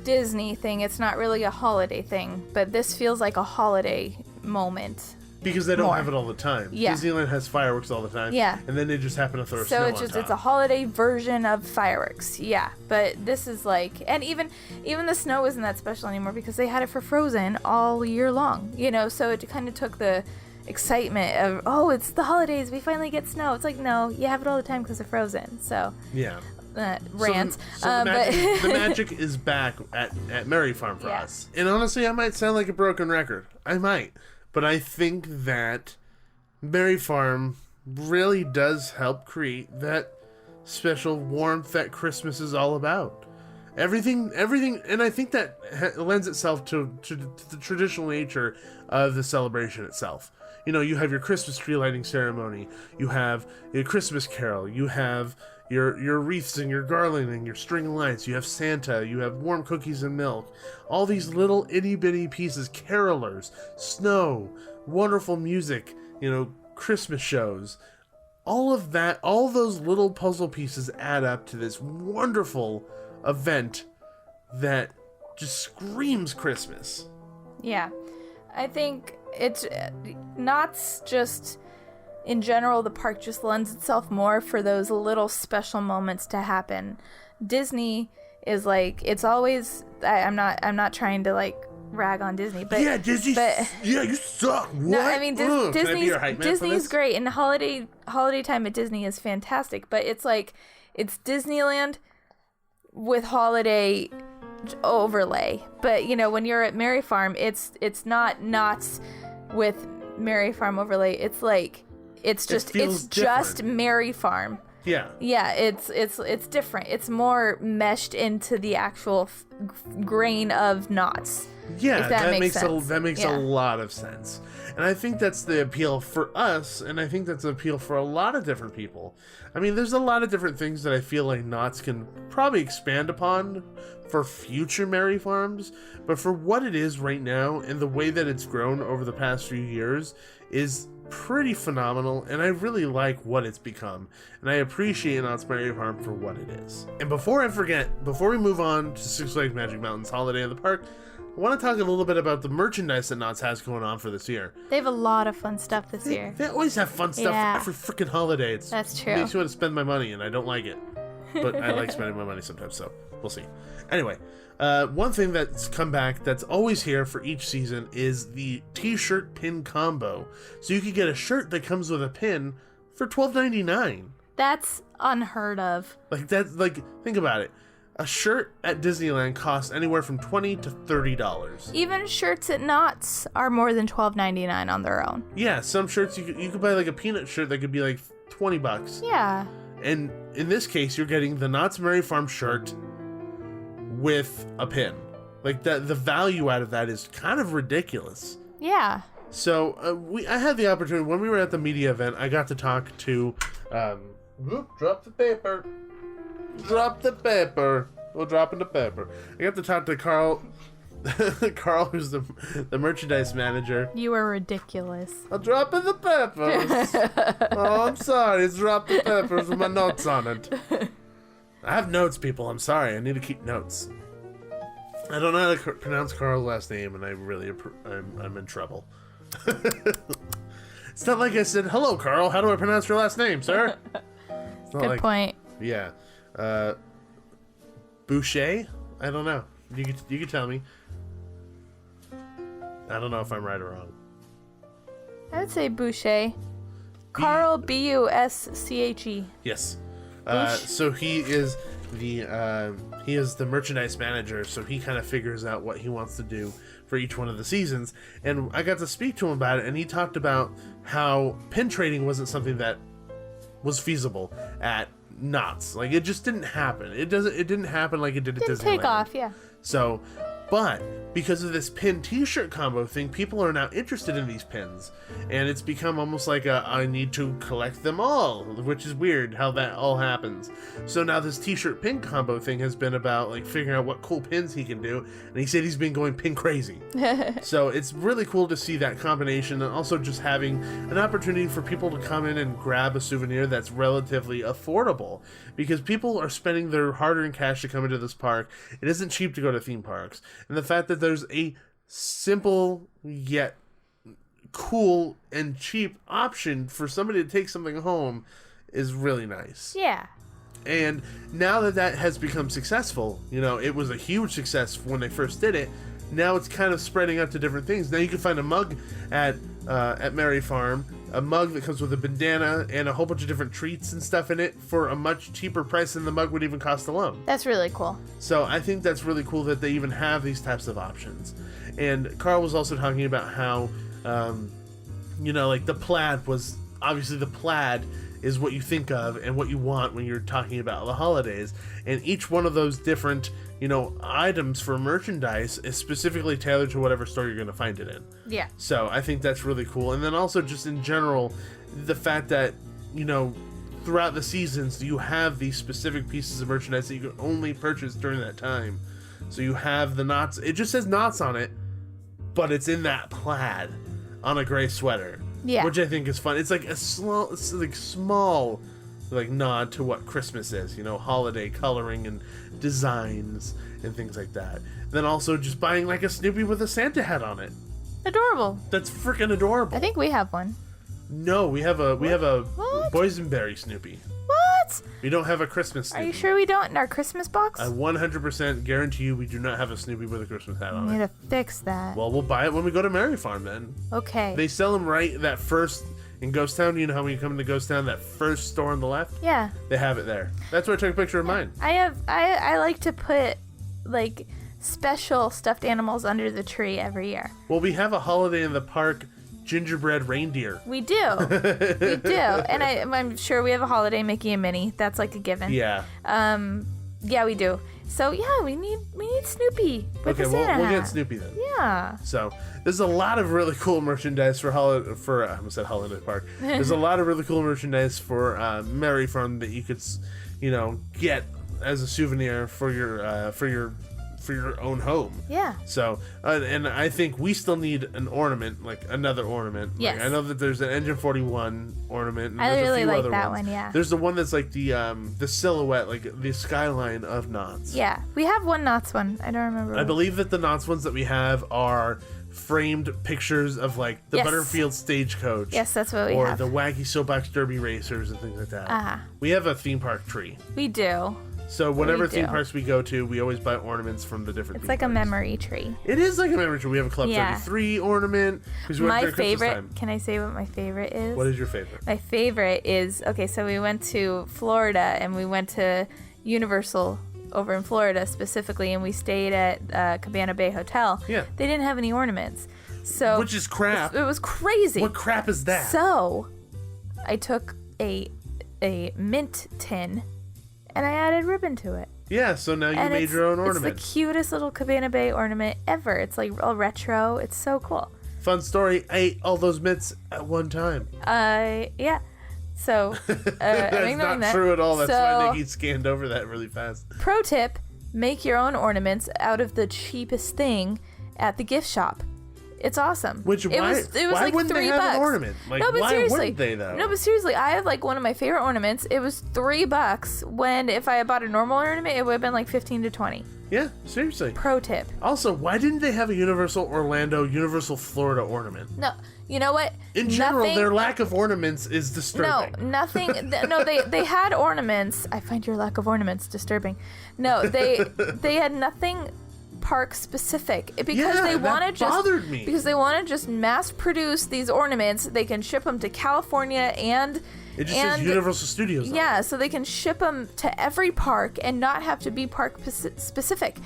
Disney thing. It's not really a holiday thing, but this feels like a holiday moment. Because they don't more. have it all the time. Yeah. Disneyland has fireworks all the time. Yeah. And then they just happen to throw So snow it's on just top. it's a holiday version of fireworks. Yeah. But this is like, and even the snow isn't that special anymore because they had it for Frozen all year long. You know, so it kind of took the excitement of, oh, it's the holidays, we finally get snow. It's like, no, you have it all the time because of Frozen. So yeah. Rant. So the magic is back at Merry Farm for us. And honestly, I might sound like a broken record. I might. But I think that Merry Farm really does help create that special warmth that Christmas is all about. Everything, and I think that lends itself to the traditional nature of the celebration itself. You know, you have your Christmas tree lighting ceremony, you have your Christmas carol, you have your wreaths and your garland and your string lights, you have Santa, you have warm cookies and milk, all these little itty-bitty pieces, carolers, snow, wonderful music, you know, Christmas shows. All of that, all those little puzzle pieces add up to this wonderful event that just screams Christmas. Yeah. I think it's Knott's just, in general, the park just lends itself more for those little special moments to happen. Disney is like, it's always, I'm not trying to like rag on Disney, but yeah, Disney, but, yeah, you suck. What? No, I mean Disney's great, and holiday time at Disney is fantastic, but it's like, it's Disneyland with holiday overlay. But you know, when you're at Merry Farm, it's not Knott's with Merry Farm overlay. It's like, it's just Merry Farm. Yeah. Yeah, it's different. It's more meshed into the actual grain of Knott's. Yeah, if that makes sense. That makes a lot of sense. And I think that's the appeal for us, and I think that's the appeal for a lot of different people. I mean, there's a lot of different things that I feel like Knott's can probably expand upon for future Merry Farms, but for what it is right now and the way that it's grown over the past few years is pretty phenomenal, and I really like what it's become, and I appreciate Knott's Merry Farm for what it is. And before I forget, before we move on to Six Flags Magic Mountain's Holiday in the Park, I want to talk a little bit about the merchandise that Knott's has going on for this year. They have a lot of fun stuff this year. They always have fun stuff every freaking holiday. That's true. It makes me want to spend my money, and I don't like it. but I like spending my money sometimes, so we'll see. Anyway, one thing that's come back that's always here for each season is the t-shirt pin combo. So you could get a shirt that comes with a pin for $12.99. That's unheard of. Like think about it. A shirt at Disneyland costs anywhere from $20 to $30. Even shirts at Knott's are more than $12.99 on their own. Yeah, some shirts you could buy like a peanut shirt that could be like $20. Yeah. And in this case, you're getting the Knott's Merry Farm shirt with a pin. Like the value out of that is kind of ridiculous. Yeah. So I had the opportunity when we were at the media event. I got to talk to drop the paper. Drop the paper. We'll drop in the paper. I got to talk to Carl. Carl, who's the merchandise manager. You were ridiculous. I'll drop in the peppers. Oh, I'm sorry. It's drop the peppers with my notes on it. I have notes, people. I'm sorry. I need to keep notes. I don't know how to pronounce Carl's last name, and I'm in trouble. It's not like I said, "Hello, Carl. How do I pronounce your last name, sir?" It's not Good point. Yeah. Boucher? I don't know. You could tell me. I don't know if I'm right or wrong. I would say Boucher. Carl, Busche. Yes. So he is the merchandise manager, so he kind of figures out what he wants to do for each one of the seasons. And I got to speak to him about it, and he talked about how pin trading wasn't something that was feasible at Knott's. Like, it just didn't happen. It didn't happen like it did at Disneyland. Didn't take off, yeah. So, but because of this pin t-shirt combo thing, people are now interested in these pins, and it's become almost like I need to collect them all, which is weird how that all happens. So now this t-shirt pin combo thing has been about like figuring out what cool pins he can do, and he said he's been going pin crazy. So it's really cool to see that combination, and also just having an opportunity for people to come in and grab a souvenir that's relatively affordable, because people are spending their hard-earned cash to come into this park. It isn't cheap to go to theme parks, and the fact that there's a simple yet cool and cheap option for somebody to take something home is really nice. Yeah. And now that has become successful, it was a huge success when they first did it. Now it's kind of spreading out to different things. Now you can find a mug at Merry Farm, a mug that comes with a bandana and a whole bunch of different treats and stuff in it for a much cheaper price than the mug would even cost alone. That's really cool. So I think that's really cool that they even have these types of options. And Carl was also talking about how, like the plaid was, obviously the plaid is what you think of and what you want when you're talking about the holidays. And each one of those different, items for merchandise is specifically tailored to whatever store you're going to find it in. Yeah. So I think that's really cool. And then also just in general, the fact that, throughout the seasons, you have these specific pieces of merchandise that you can only purchase during that time. So you have the Knotts. It just says Knotts on it, but it's in that plaid on a gray sweater. Yeah. Which I think is fun. It's like a small nod to what Christmas is, holiday coloring and designs and things like that. And then also just buying like a Snoopy with a Santa hat on it. Adorable. That's freaking adorable. I think we have one. No, we have a What? boysenberry Snoopy. What? We don't have a Christmas Snoopy. Are you sure we don't in our Christmas box? I 100% guarantee you we do not have a Snoopy with a Christmas hat on We need it. to fix that. Well, we'll buy it when we go to Merry Farm then. Okay. They sell them right that first in Ghost Town. You know how when you come into Ghost Town, that first store on the left? Yeah. They have it there. That's where I took a picture of mine. I like to put like special stuffed animals under the tree every year. Well, we have a Holiday in the Park gingerbread reindeer. We do. We do. And I'm sure we have a holiday Mickey and Minnie. That's like a given. Yeah. Yeah, we do. So yeah, we need Snoopy. With Okay, the Santa we'll hat. get Snoopy then. Yeah. So there's a lot of really cool merchandise for I almost said Holiday Park. There's a lot of really cool merchandise for Merry Farm that you could, get as a souvenir for your own home. Yeah. So and I think we still need an ornament, like another ornament. Yes. Like, I know that there's an Engine 41 ornament. And I there's really a few like other that ones. one, yeah. There's the one that's like the silhouette, like the skyline of Knott's. Yeah. We have one Knott's one. I don't remember. I believe that the Knott's ones that we have are framed pictures of like the Yes. Butterfield Stagecoach. Yes, that's what we or have. the Wacky Soapbox Derby Racers and things like that. We have a theme park tree. We do. So whatever We theme do. parks we go to, we always buy ornaments from the different It's theme like a parks. memory tree. It is like a memory tree. We have a Club Yeah. 33 ornament. 'Cause we went My there at Christmas favorite. time. Can I say what my favorite is? What is your favorite? My favorite is okay. So we went to Florida and we went to Universal over in Florida specifically, and we stayed at Cabana Bay Hotel. Yeah. They didn't have any ornaments, so Which is crap. It was crazy. What crap is that? So I took a mint tin and I added ribbon to it. Yeah, so now you And made it's, your own it's ornament. the cutest little Cabana Bay ornament ever. It's like all retro. It's so cool. Fun story. I ate all those mints at one time. Yeah. So That's ignoring not that. true at all. That's why So- Nikki scanned over that really fast. Pro tip: make your own ornaments out of the cheapest thing at the gift shop. It's awesome. Which it why? was Why like wouldn't $3. they have an ornament? Like, no, but why seriously, wouldn't they though? No, but seriously, I have like one of my favorite ornaments. It was $3. When if I had bought a normal ornament, it would have been like 15 to 20. Yeah, seriously. Pro tip: Also, why didn't they have a Universal Orlando, Universal Florida ornament? no, you know what? In general, Nothing- their lack of ornaments is disturbing. No, nothing. No, they had ornaments. I find your lack of ornaments disturbing. No, they had nothing park specific because Yeah, they that want to just bothered me. because they want to just mass produce these ornaments. They can ship them to California and It just says Universal Studios. on it. yeah, so they can ship them to every park and not have to be park specific.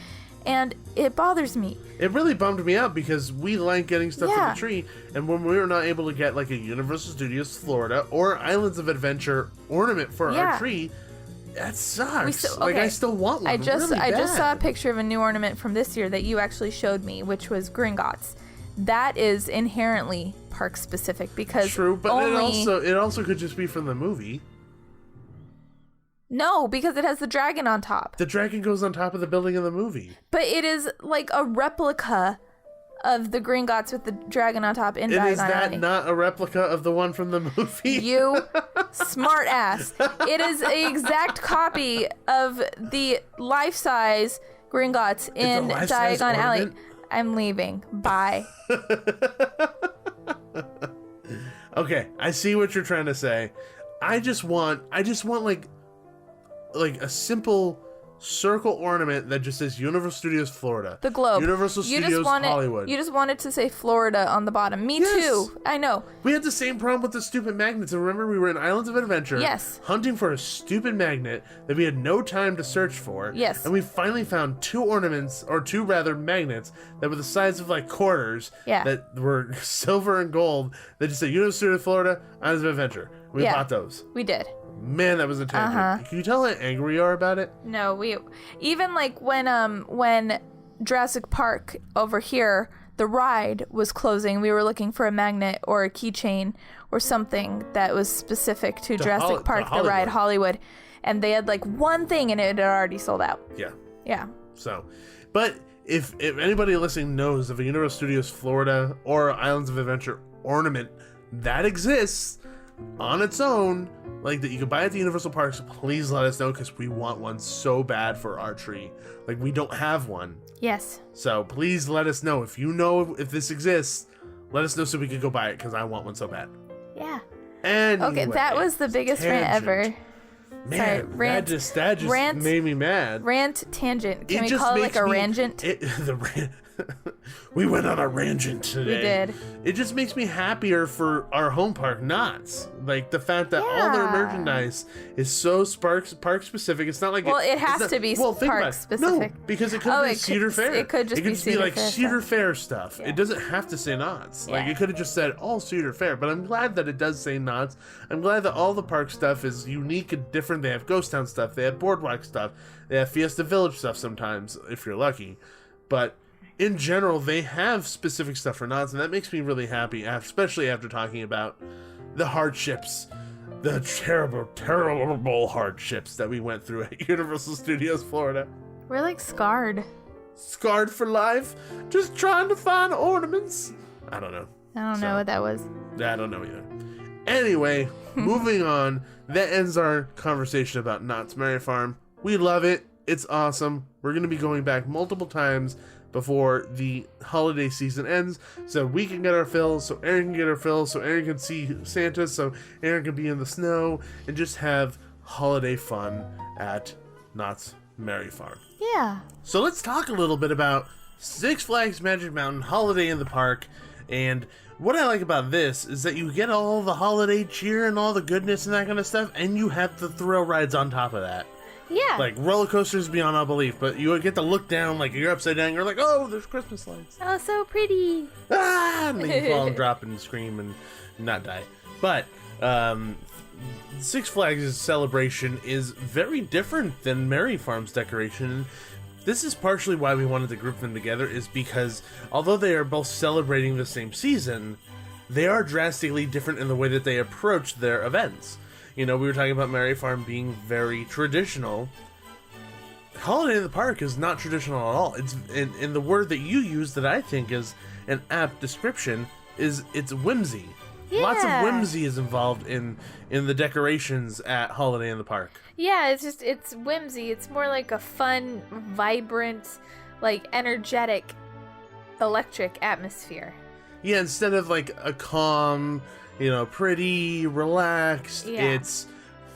And it bothers me. It really bummed me out because we like getting stuff from Yeah. the tree, and when we were not able to get like a Universal Studios Florida or Islands of Adventure ornament for Yeah. our tree, that sucks. still- Like okay. I still want one. I just really saw a bad. picture of a new ornament from this year that you actually showed me, which was Gringotts. That is inherently park specific because True, but only it also could just be from the movie. no, because it has the dragon on top. The dragon goes on top of the building in the movie. But it is like a replica of the Gringotts with the dragon on top in It Diagon is that Alley. not a replica of the one from the movie? You smart ass. It is an exact copy of the life-size Gringotts in life-size Diagon Alley. ornament? I'm leaving. Bye. Okay, I see what you're trying to say. I just want like a simple circle ornament that just says Universal Studios Florida. The globe. Universal Studios Hollywood. You just wanted to say Florida on the bottom. Me Yes. too. I know. We had the same problem with the stupid magnets. And remember, we were in Islands of Adventure. Yes. Hunting for a stupid magnet that we had no time to search for. Yes. And we finally found two magnets that were the size of like quarters. Yeah. That were silver and gold. That just said Universal Studios Florida, Islands of Adventure. We Yeah. bought those. We did. Man, that was a tangent. Uh-huh. Can you tell how angry we are about it? No, we even like when Jurassic Park over here, the ride was closing. We were looking for a magnet or a keychain or something that was specific to Jurassic Park, the ride Hollywood, and they had like one thing and it had already sold out. Yeah. Yeah. So, but if anybody listening knows of a Universal Studios Florida or Islands of Adventure ornament that exists on its own, like that you can buy at the Universal Parks, please let us know because we want one so bad for our tree. Like we don't have one. Yes. So please let us know if you know if this exists. Let us know so we can go buy it because I want one so bad. Yeah. Anyway, Okay, that was the biggest rant tangent. ever. Man, Sorry, that just made me mad. Rant tangent. Can we just call it like makes a me- rangent? We went on a rangent today. We did. It just makes me happier for our home park, Knott's. Like the fact that all their Yeah. merchandise is so park specific. It's not like Well, it it's has not- to be well, think park about it. specific. No, because it could Oh, be it could- Cedar Fair. it could just be be Cedar like Fair Cedar stuff. Fair stuff. Yeah. It doesn't have to say Knott's. Like Yeah. it could have just said all Cedar Fair. But I'm glad that it does say Knott's. I'm glad that all the park stuff is unique and different. They have Ghost Town stuff. They have Boardwalk stuff. They have Fiesta Village stuff sometimes if you're lucky. But in general, they have specific stuff for Knott's, and that makes me really happy, especially after talking about the hardships, the terrible, terrible hardships that we went through at Universal Studios Florida. We're like scarred. Scarred for life, just trying to find ornaments. I don't know. I don't know what that was. I don't know either. Anyway, moving on. That ends our conversation about Knott's Merry Farm. We love it. It's awesome. We're going to be going back multiple times before the holiday season ends, so we can get our fill, so Aaron can get her fill, so Aaron can see Santa, so Aaron can be in the snow, and just have holiday fun at Knott's Merry Farm. Yeah. So let's talk a little bit about Six Flags Magic Mountain Holiday in the Park. And what I like about this is that you get all the holiday cheer and all the goodness and that kind of stuff, and you have the thrill rides on top of that. Yeah. Like roller coasters beyond all belief, but you get to look down, like you're upside down, you're like, oh, there's Christmas lights. Oh, so pretty. Ah! And then you fall and drop and scream and not die. But Six Flags' celebration is very different than Merry Farm's decoration. This is partially why we wanted to group them together, is because although they are both celebrating the same season, they are drastically different in the way that they approach their events. You know, we were talking about Merry Farm being very traditional. Holiday in the Park is not traditional at all. It's in the word that you use that I think is an apt description is it's whimsy. Yeah. Lots of whimsy is involved in the decorations at Holiday in the Park. Yeah, it's whimsy. It's more like a fun, vibrant, like energetic, electric atmosphere. Yeah, instead of like a calm, pretty, relaxed, it's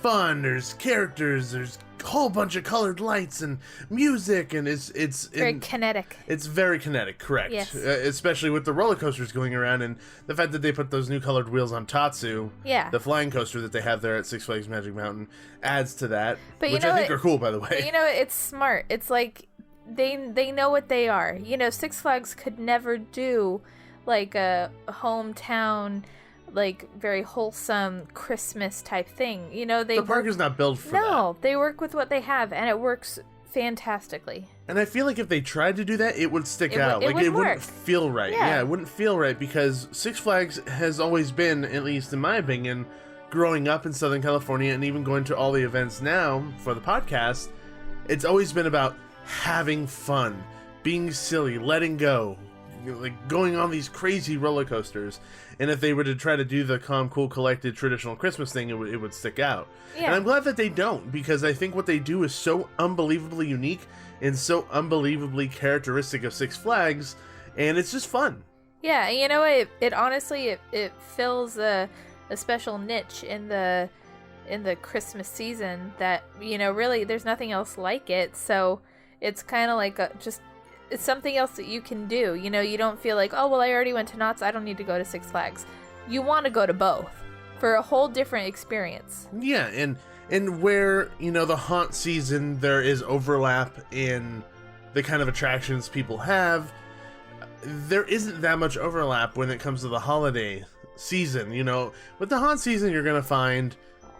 fun, there's characters, there's a whole bunch of colored lights and music, and it's very kinetic. It's very kinetic, correct. Yes. Especially with the roller coasters going around, and the fact that they put those new colored wheels on Tatsu, the flying coaster that they have there at Six Flags Magic Mountain, adds to that, which I think are cool, by the way. But it's smart. It's like they know what they are. Six Flags could never do like a hometown, like very wholesome Christmas type thing. The park is not built for that. No, they work with what they have, and it works fantastically. And I feel like if they tried to do that, it would stick out. It wouldn't feel right. Yeah, it wouldn't feel right, because Six Flags has always been, at least in my opinion, growing up in Southern California and even going to all the events now for the podcast, it's always been about having fun, being silly, letting go, like going on these crazy roller coasters. And if they were to try to do the calm, cool, collected, traditional Christmas thing, it would stick out. Yeah. And I'm glad that they don't, because I think what they do is so unbelievably unique and so unbelievably characteristic of Six Flags, and it's just fun. Yeah, it honestly it fills a special niche in the Christmas season that really there's nothing else like it. So it's kind of like it's something else that you can do. You don't feel like, oh, well, I already went to Knott's, I don't need to go to Six Flags. You want to go to both for a whole different experience. Yeah, and where, the haunt season, there is overlap in the kind of attractions people have, there isn't that much overlap when it comes to the holiday season. With the haunt season, you're going to find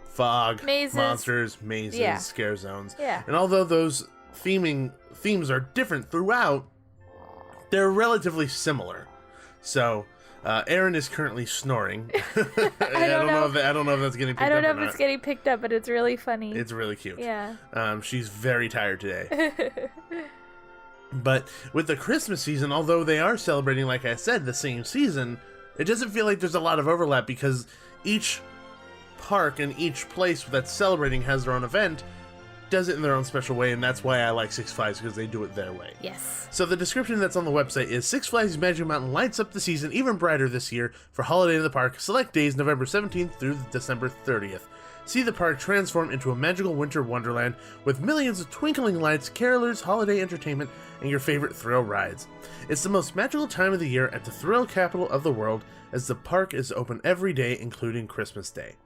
fog, mazes, monsters, mazes, scare zones. Yeah. And although those themes are different throughout, they're relatively similar. So Aaron is currently snoring. I don't know if that's getting picked up. I don't know if it's getting picked up, but it's really funny. It's really cute. Yeah. She's very tired today. But with the Christmas season, although they are celebrating, like I said, the same season, it doesn't feel like there's a lot of overlap, because each park and each place that's celebrating has their own event, does it in their own special way, and that's why I like Six Flags, because they do it their way. Yes. So the description that's on the website is Six Flags Magic Mountain lights up the season even brighter this year for Holiday in the Park. Select days November 17th through December 30th. See the park transform into a magical winter wonderland with millions of twinkling lights, carolers, holiday entertainment, and your favorite thrill rides. It's the most magical time of the year at the thrill capital of the world, as the park is open every day, including Christmas Day.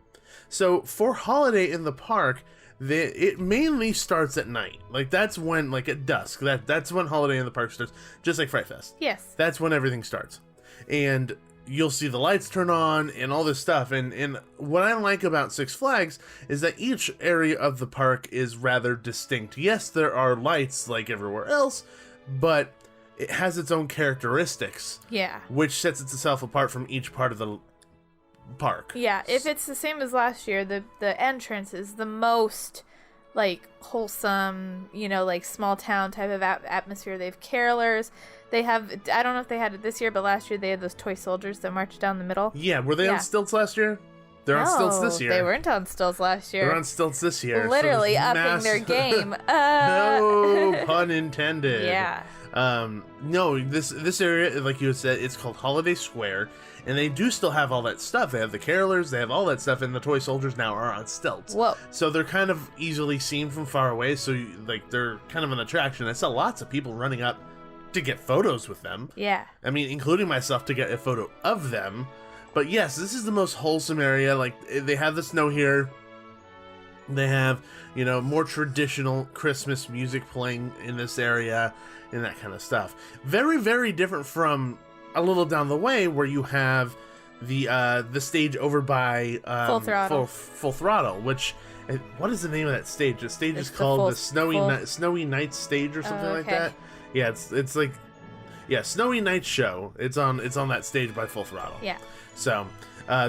So for Holiday in the Park, it mainly starts at night. Like, that's when, like at dusk, that's when Holiday in the Park starts, just like Fright Fest. Yes. That's when everything starts. And you'll see the lights turn on and all this stuff. And what I like about Six Flags is that each area of the park is rather distinct. Yes, there are lights like everywhere else, but it has its own characteristics. Yeah. Which sets itself apart from each part of the park. Yeah, if it's the same as last year, the entrance is the most like wholesome, like small town type of atmosphere. They have carolers. They have, I don't know if they had it this year, but last year they had those toy soldiers that marched down the middle. Yeah, were they on stilts last year? They're on stilts this year. They weren't on stilts last year. They're on stilts this year. Literally upping their game. No pun intended. Yeah. No, this area, like you had said, it's called Holiday Square, and they do still have all that stuff. They have the carolers, they have all that stuff, and the toy soldiers now are on stilts. Whoa. So they're kind of easily seen from far away, so they're kind of an attraction. I saw lots of people running up to get photos with them. Yeah. I mean, including myself, to get a photo of them. But yes, this is the most wholesome area. Like, they have the snow here. They have, more traditional Christmas music playing in this area and that kind of stuff. Very, very different from a little down the way where you have the stage over by Full Throttle. Full Throttle, which, what is the name of that stage? The stage is the called the Snowy Nights stage or something like that. Yeah, it's like, Snowy Nights Show. It's on that stage by Full Throttle. Yeah. So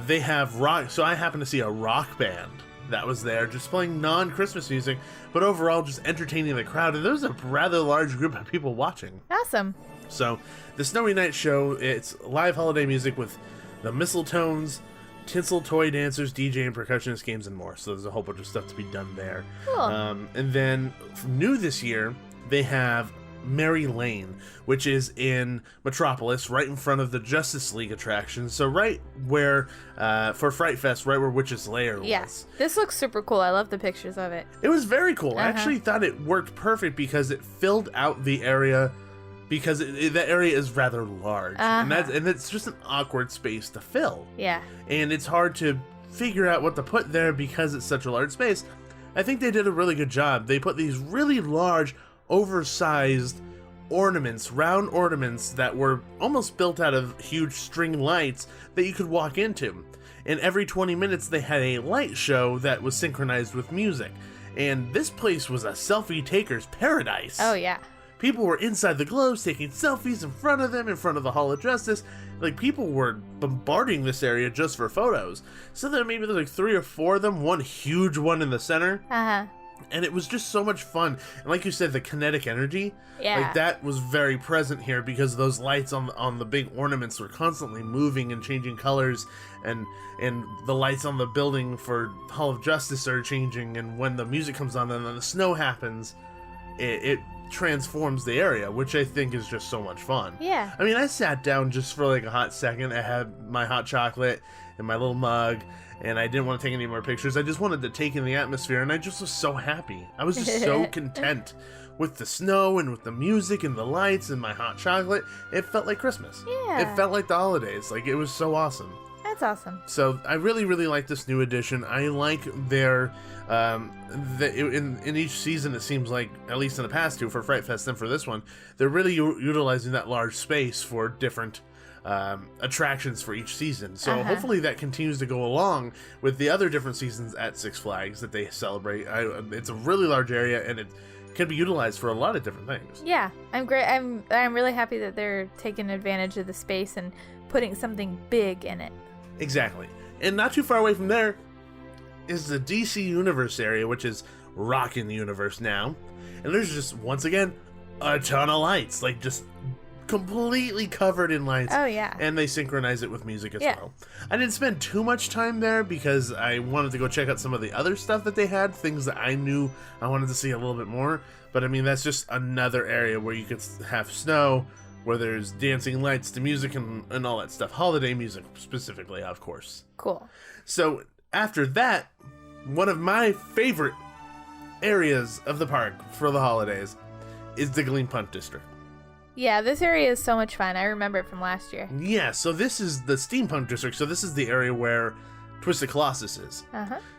they have rock. So I happened to see a rock band that was there, just playing non-Christmas music, but overall just entertaining the crowd. And there was a rather large group of people watching. Awesome. So the Snowy Night Show, it's live holiday music with the Mistletones, tinsel toy dancers, DJ and percussionist games, and more. So there's a whole bunch of stuff to be done there. Cool. And then new this year, they have Mary Lane, which is in Metropolis, right in front of the Justice League attraction. So right where, for Fright Fest, right where Witch's Lair was. Yes. This looks super cool. I love the pictures of it. It was very cool. I actually thought it worked perfect because it filled out the area, because that area is rather large. And it's just an awkward space to fill. Yeah. And it's hard to figure out what to put there because it's such a large space. I think they did a really good job. They put these really large, oversized ornaments, round ornaments that were almost built out of huge string lights that you could walk into. And every 20 minutes they had a light show that was synchronized with music. And this place was a selfie taker's paradise. Oh, yeah. People were inside the globes taking selfies in front of them, in front of the Hall of Justice. Like, people were bombarding this area just for photos. So there maybe there's like 3 or 4 of them, one huge one in the center. And it was just so much fun. And like you said, the kinetic energy, like that was very present here because those lights on the big ornaments were constantly moving and changing colors, and the lights on the building for Hall of Justice are changing, and when the music comes on and then the snow happens, it transforms the area, which I think is just so much fun. Yeah. I mean, I sat down just for like a hot second. I had my hot chocolate and my little mug, and I didn't want to take any more pictures. I just wanted to take in the atmosphere, and I just was so happy. I was just so content with the snow and with the music and the lights and my hot chocolate. It felt like Christmas. Yeah. It felt like the holidays. Like, it was so awesome. That's awesome. So I really, really like this new edition. I like their, in each season, it seems like, at least in the past two, for Fright Fest and for this one, they're really utilizing that large space for different attractions for each season. So hopefully that continues to go along with the other different seasons at Six Flags that they celebrate. It's a really large area, and it can be utilized for a lot of different things. Yeah, I'm great. I'm really happy that they're taking advantage of the space and putting something big in it. Exactly. And not too far away from there is the DC Universe area, which is rocking the universe now. And there's just, once again, a ton of lights, like just completely covered in lights. Oh, yeah. And they synchronize it with music as well. I didn't spend too much time there because I wanted to go check out some of the other stuff that they had, things that I knew I wanted to see a little bit more. But I mean, that's just another area where you could have snow, where there's dancing lights to music and all that stuff. Holiday music, specifically, of course. Cool. So, after that, one of my favorite areas of the park for the holidays is the Gleam Punt District. Yeah, this area is so much fun. I remember it from last year. Yeah, so this is the Steampunk District, so this is the area where Twisted Colossus is.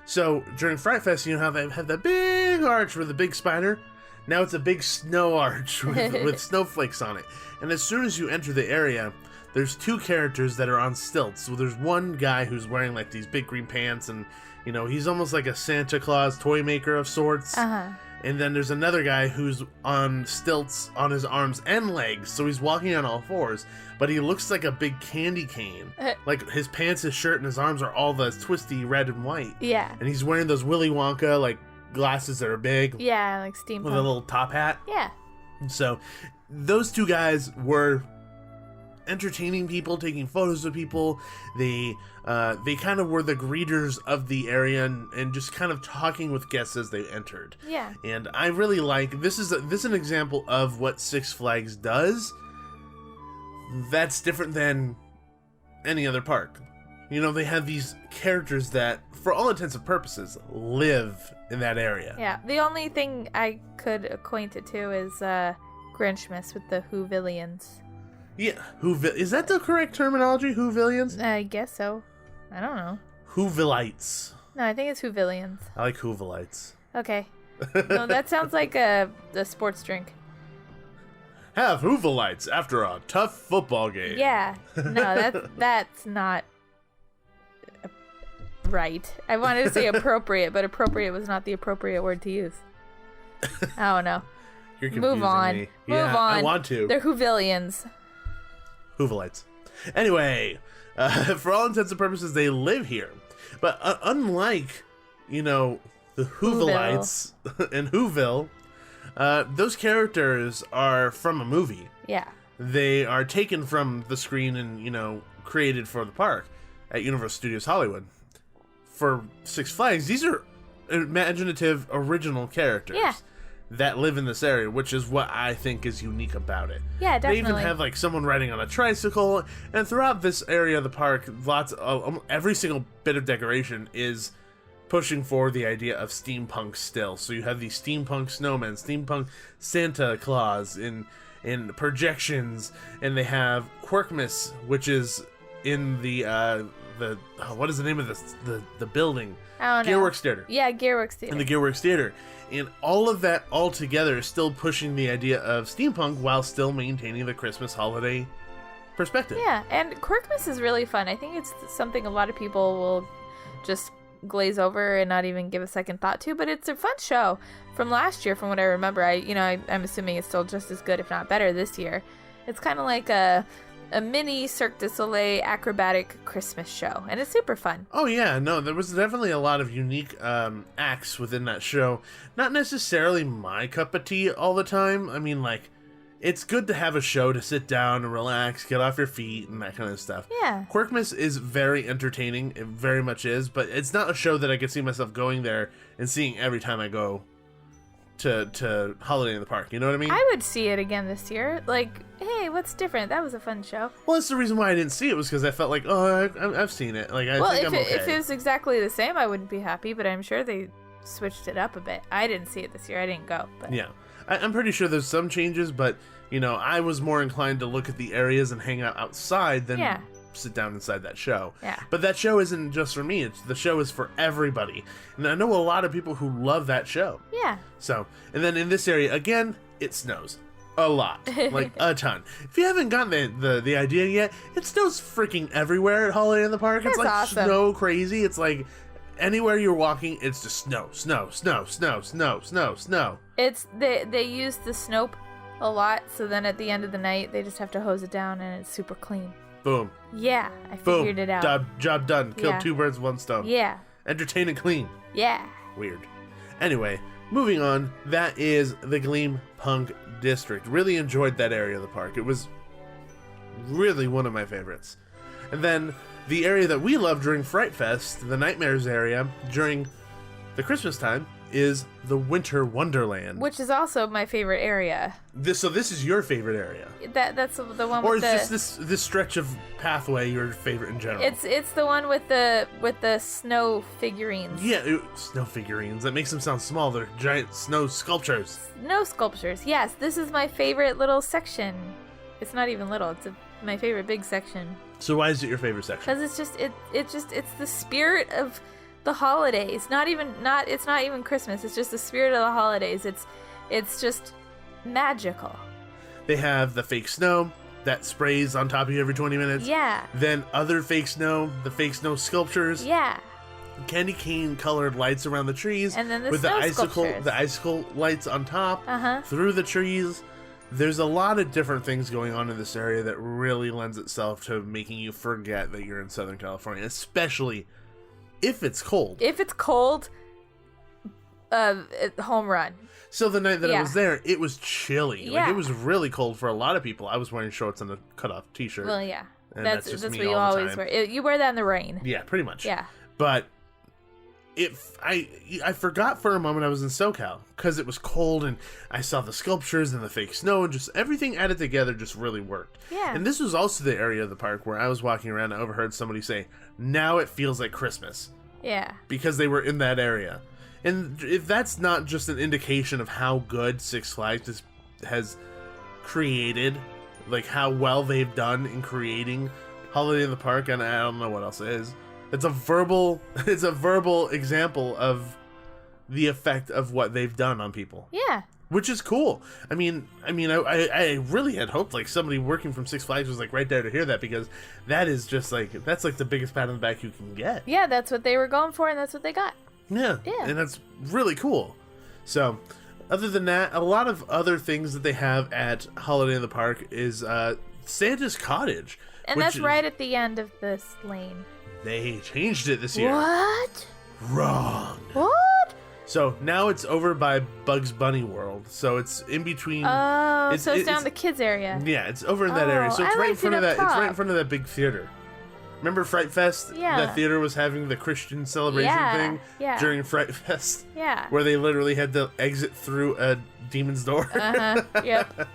So, during Fright Fest, you know how they have that big arch with a big spider? Now it's a big snow arch with snowflakes on it. And as soon as you enter the area, there's 2 characters that are on stilts. So there's one guy who's wearing like these big green pants, and you know, he's almost like a Santa Claus toy maker of sorts. And then there's another guy who's on stilts on his arms and legs, so he's walking on all 4s, but he looks like a big candy cane. Like his pants, his shirt, and his arms are all the twisty red and white. Yeah. And he's wearing those Willy Wonka like glasses that are big. Yeah, like steampunk. With a little top hat. Yeah. So those 2 guys were entertaining people, taking photos of people. They kind of were the greeters of the area and just kind of talking with guests as they entered. Yeah. And I really like this is an example of what Six Flags does. That's different than any other park. You know, they have these characters that, for all intents and purposes, live in that area. Yeah. The only thing I could acquaint it to is Grinchmas with the Whovillians. Yeah, is that the correct terminology? Whovillians? I guess so. I don't know. Whovillites. No, I think it's Whovillians. I like Whovillites. Okay. No, that sounds like a sports drink. Have Whovillites after a tough football game. Yeah. No, that's not right. I wanted to say appropriate, but appropriate was not the appropriate word to use. I don't know. You're confusing Move on. me. Move Yeah, on. I want to. They're Whovillians. Whovillites. Anyway, for all intents and purposes, they live here. But unlike, you know, the Whovillites in Whoville, those characters are from a movie. Yeah. They are taken from the screen and, you know, created for the park at Universal Studios Hollywood. For Six Flags, these are imaginative, original characters. Yeah. That live in this area, which is what I think is unique about it. Yeah, definitely. They even have like someone riding on a tricycle, and throughout this area of the park, every single bit of decoration is pushing forward the idea of steampunk still. So you have these steampunk snowmen, steampunk Santa Claus in projections, and they have Quirkmas, which is in the what is the name of the building? I don't know. Gearworks Theater. Yeah, Gearworks Theater. In the Gearworks Theater. And all of that all together is still pushing the idea of steampunk while still maintaining the Christmas holiday perspective. Yeah, and Quirkmas is really fun. I think it's something a lot of people will just glaze over and not even give a second thought to, but it's a fun show. From last year, from what I remember, I'm assuming it's still just as good, if not better, this year. It's kind of like a mini Cirque du Soleil acrobatic Christmas show, and it's super fun. Oh yeah, no, there was definitely a lot of unique acts within that show. Not necessarily my cup of tea all the time. I mean, like, it's good to have a show to sit down and relax, get off your feet, and that kind of stuff. Yeah. Quirkmas is very entertaining, it very much is, but it's not a show that I could see myself going there and seeing every time I go to Holiday in the Park, you know what I mean? I would see it again this year. Like, hey, what's different? That was a fun show. Well, that's the reason why I didn't see it, was because I felt like, oh, I've seen it. Like, I think I'm okay. If it was exactly the same, I wouldn't be happy, but I'm sure they switched it up a bit. I didn't see it this year. I didn't go. But. Yeah. I'm pretty sure there's some changes, but, you know, I was more inclined to look at the areas and hang out outside than sit down inside that show. Yeah. But that show isn't just for me. The show is for everybody. And I know a lot of people who love that show. Yeah. So, and then in this area, again, it snows. A lot. Like, a ton. If you haven't gotten the idea yet, it snows freaking everywhere at Holiday in the Park. That's it's like awesome. snow crazy. It's like anywhere you're walking, it's just snow, snow, snow, snow, snow, snow, snow. It's they use the Snope a lot, so then at the end of the night, they just have to hose it down and it's super clean. Boom. Yeah, I Boom. figured it out. Job done. Killed Yeah. 2 birds, 1 stone. Yeah. Entertain and clean. Yeah. Weird. Anyway, moving on, that is the Gleam Punk District. Really enjoyed that area of the park. It was really one of my favorites. And then the area that we love during Fright Fest, the Nightmares area, during the Christmas time, is the Winter Wonderland. Which is also my favorite area. So this is your favorite area? That's the one Or with is the... just this stretch of pathway your favorite in general? It's the one with the snow figurines. Yeah, snow figurines. That makes them sound small. They're giant snow sculptures. Snow sculptures. Yes, this is my favorite little section. It's not even little. It's my favorite big section. So why is it your favorite section? Because it's the spirit of the holidays. It's not even Christmas. It's just the spirit of the holidays. It's just magical. They have the fake snow that sprays on top of you every 20 minutes. Yeah. Then other fake snow, the fake snow sculptures. Yeah. Candy cane colored lights around the trees. And then the with snow the icicle lights on top. Uh-huh. Through the trees. There's a lot of different things going on in this area that really lends itself to making you forget that you're in Southern California, especially if it's cold. If it's cold, home run. So the night that I Yeah. was there, it was chilly. Like, Yeah. it was really cold for a lot of people. I was wearing shorts and a cut-off t-shirt. Well, yeah. And That's just what me you all the always time. wear. You wear that in the rain. Yeah, pretty much. Yeah. But I forgot for a moment I was in SoCal because it was cold and I saw the sculptures and the fake snow and just everything added together just really worked. Yeah. And this was also the area of the park where I was walking around and I overheard somebody say, "Now it feels like Christmas," Yeah. because they were in that area. And if that's not just an indication of how good Six Flags has created, like how well they've done in creating Holiday in the Park, and I don't know what else it is. It's a verbal example of the effect of what they've done on people, Yeah. which is cool. I really had hoped like somebody working from Six Flags was like right there to hear that, because that is just like that's like the biggest pat on the back you can get. Yeah, that's what they were going for, and that's what they got. Yeah. Yeah. And that's really cool. So, other than that, a lot of other things that they have at Holiday in the Park is Santa's Cottage. And which that's is- right at the end of this lane. They changed it this year. What? Wrong. What? So, now it's over by Bugs Bunny World. So, it's in between. Oh, so it's down it's- the kids area. Yeah, it's over in that area. So, Oh, it's I right in liked front it of up that. It's right in top. front of that big theater. Remember Fright Fest? Yeah. That theater was having the Christian celebration Yeah, thing yeah. during Fright Fest. Yeah. Where they literally had to exit through a demon's door. Uh-huh. Yep.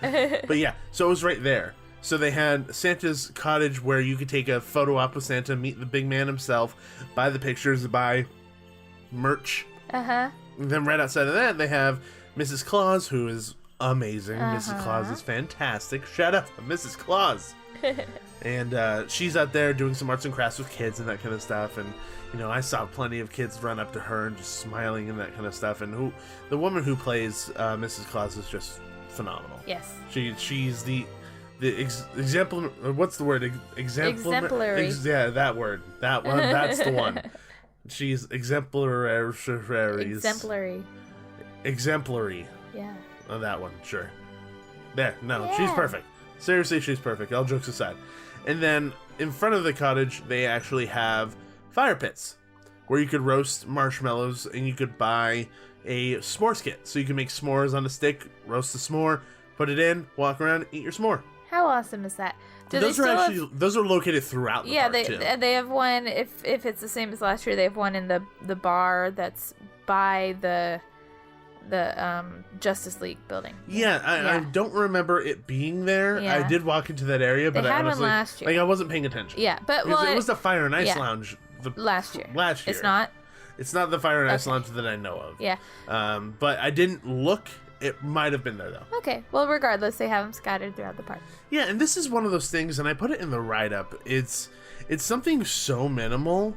But yeah, so it was right there. So they had Santa's Cottage where you could take a photo op with Santa, meet the big man himself, buy the pictures, buy merch. Uh-huh. And then right outside of that, they have Mrs. Claus, who is amazing. Uh-huh. Mrs. Claus is fantastic. Shout out to Mrs. Claus. And she's out there doing some arts and crafts with kids and that kind of stuff. And, you know, I saw plenty of kids run up to her and just smiling and that kind of stuff. And the woman who plays Mrs. Claus is just phenomenal. Yes. She's the example. What's the word? Exemplary. Yeah, that word. That one. That's the one. She's exemplary. Exemplary. Exemplary. Yeah. Oh, that one. Sure. There. No, Yeah. she's perfect. Seriously, she's perfect. All jokes aside. And then in front of the cottage, they actually have fire pits where you could roast marshmallows and you could buy a s'mores kit. So you can make s'mores on a stick, roast the s'more, put it in, walk around, eat your s'more. How awesome is that? Do Those they are still actually have, those are located throughout the yeah, park too. they have one. If it's the same as last year, they have one in the bar that's by the Justice League building. Yeah, I don't remember it being there. Yeah. I did walk into that area, but They I had one honestly, last year. like, I wasn't paying attention. Yeah, but Because well, it was the Fire and Ice yeah. Lounge last year. Last year. It's not. It's not the Fire and Ice Okay. Lounge that I know of. Yeah. But I didn't look. It might have been there though. Okay. Well, regardless, they have them scattered throughout the park. Yeah, and this is one of those things, and I put it in the write-up. It's something so minimal,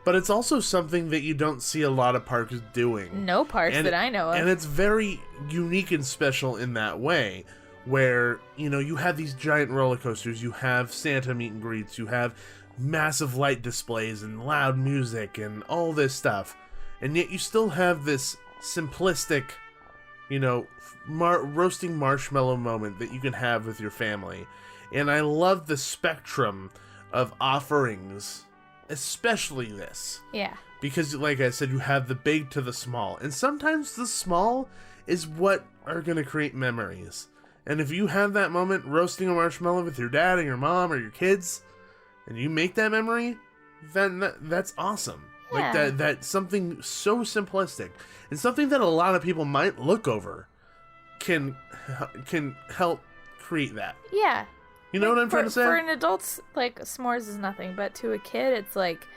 but it's also something that you don't see a lot of parks doing. No parks And that I know of. And it's very unique and special in that way, where, you know, you have these giant roller coasters, you have Santa meet and greets, you have massive light displays and loud music and all this stuff, and yet you still have this simplistic, you know, roasting marshmallow moment that you can have with your family. And I love the spectrum of offerings, especially this. Yeah. Because, like I said, you have the big to the small. And sometimes the small is what are going to create memories. And if you have that moment roasting a marshmallow with your dad or your mom or your kids, and you make that memory, then that's awesome. Yeah. Like that's something so simplistic. And something that a lot of people might look over can help create that. Yeah. You know what I'm trying to say? For an adult, like, s'mores is nothing, but to a kid, it's, like,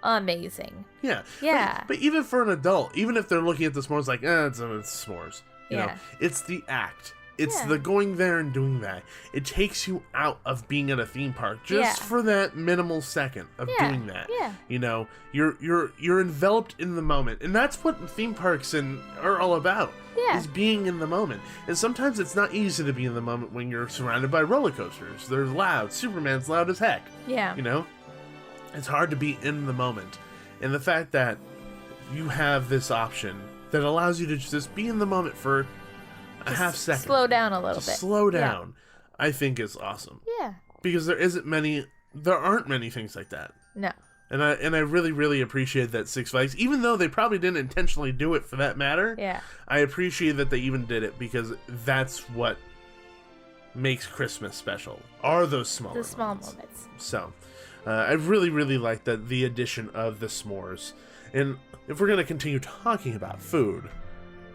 amazing. Yeah. Yeah. But even for an adult, even if they're looking at the s'mores like, it's s'mores. You know, Yeah. it's the act. It's Yeah. the going there and doing that. It takes you out of being at a theme park just Yeah. for that minimal second of Yeah. doing that. Yeah. You know, you're enveloped in the moment, and that's what theme parks are all about. Yeah. Is being in the moment. And sometimes it's not easy to be in the moment when you're surrounded by roller coasters. They're loud. Superman's loud as heck. Yeah. You know, it's hard to be in the moment. And the fact that you have this option that allows you to just be in the moment for a half second. Slow down a little Just bit. slow down. I think is awesome. Yeah. Because there aren't many things like that. No. And I really, really appreciate that Six Flags, even though they probably didn't intentionally do it for that matter. Yeah. I appreciate that they even did it because that's what makes Christmas special. Are those small moments. So, I really, really like the addition of the s'mores. And if we're going to continue talking about food,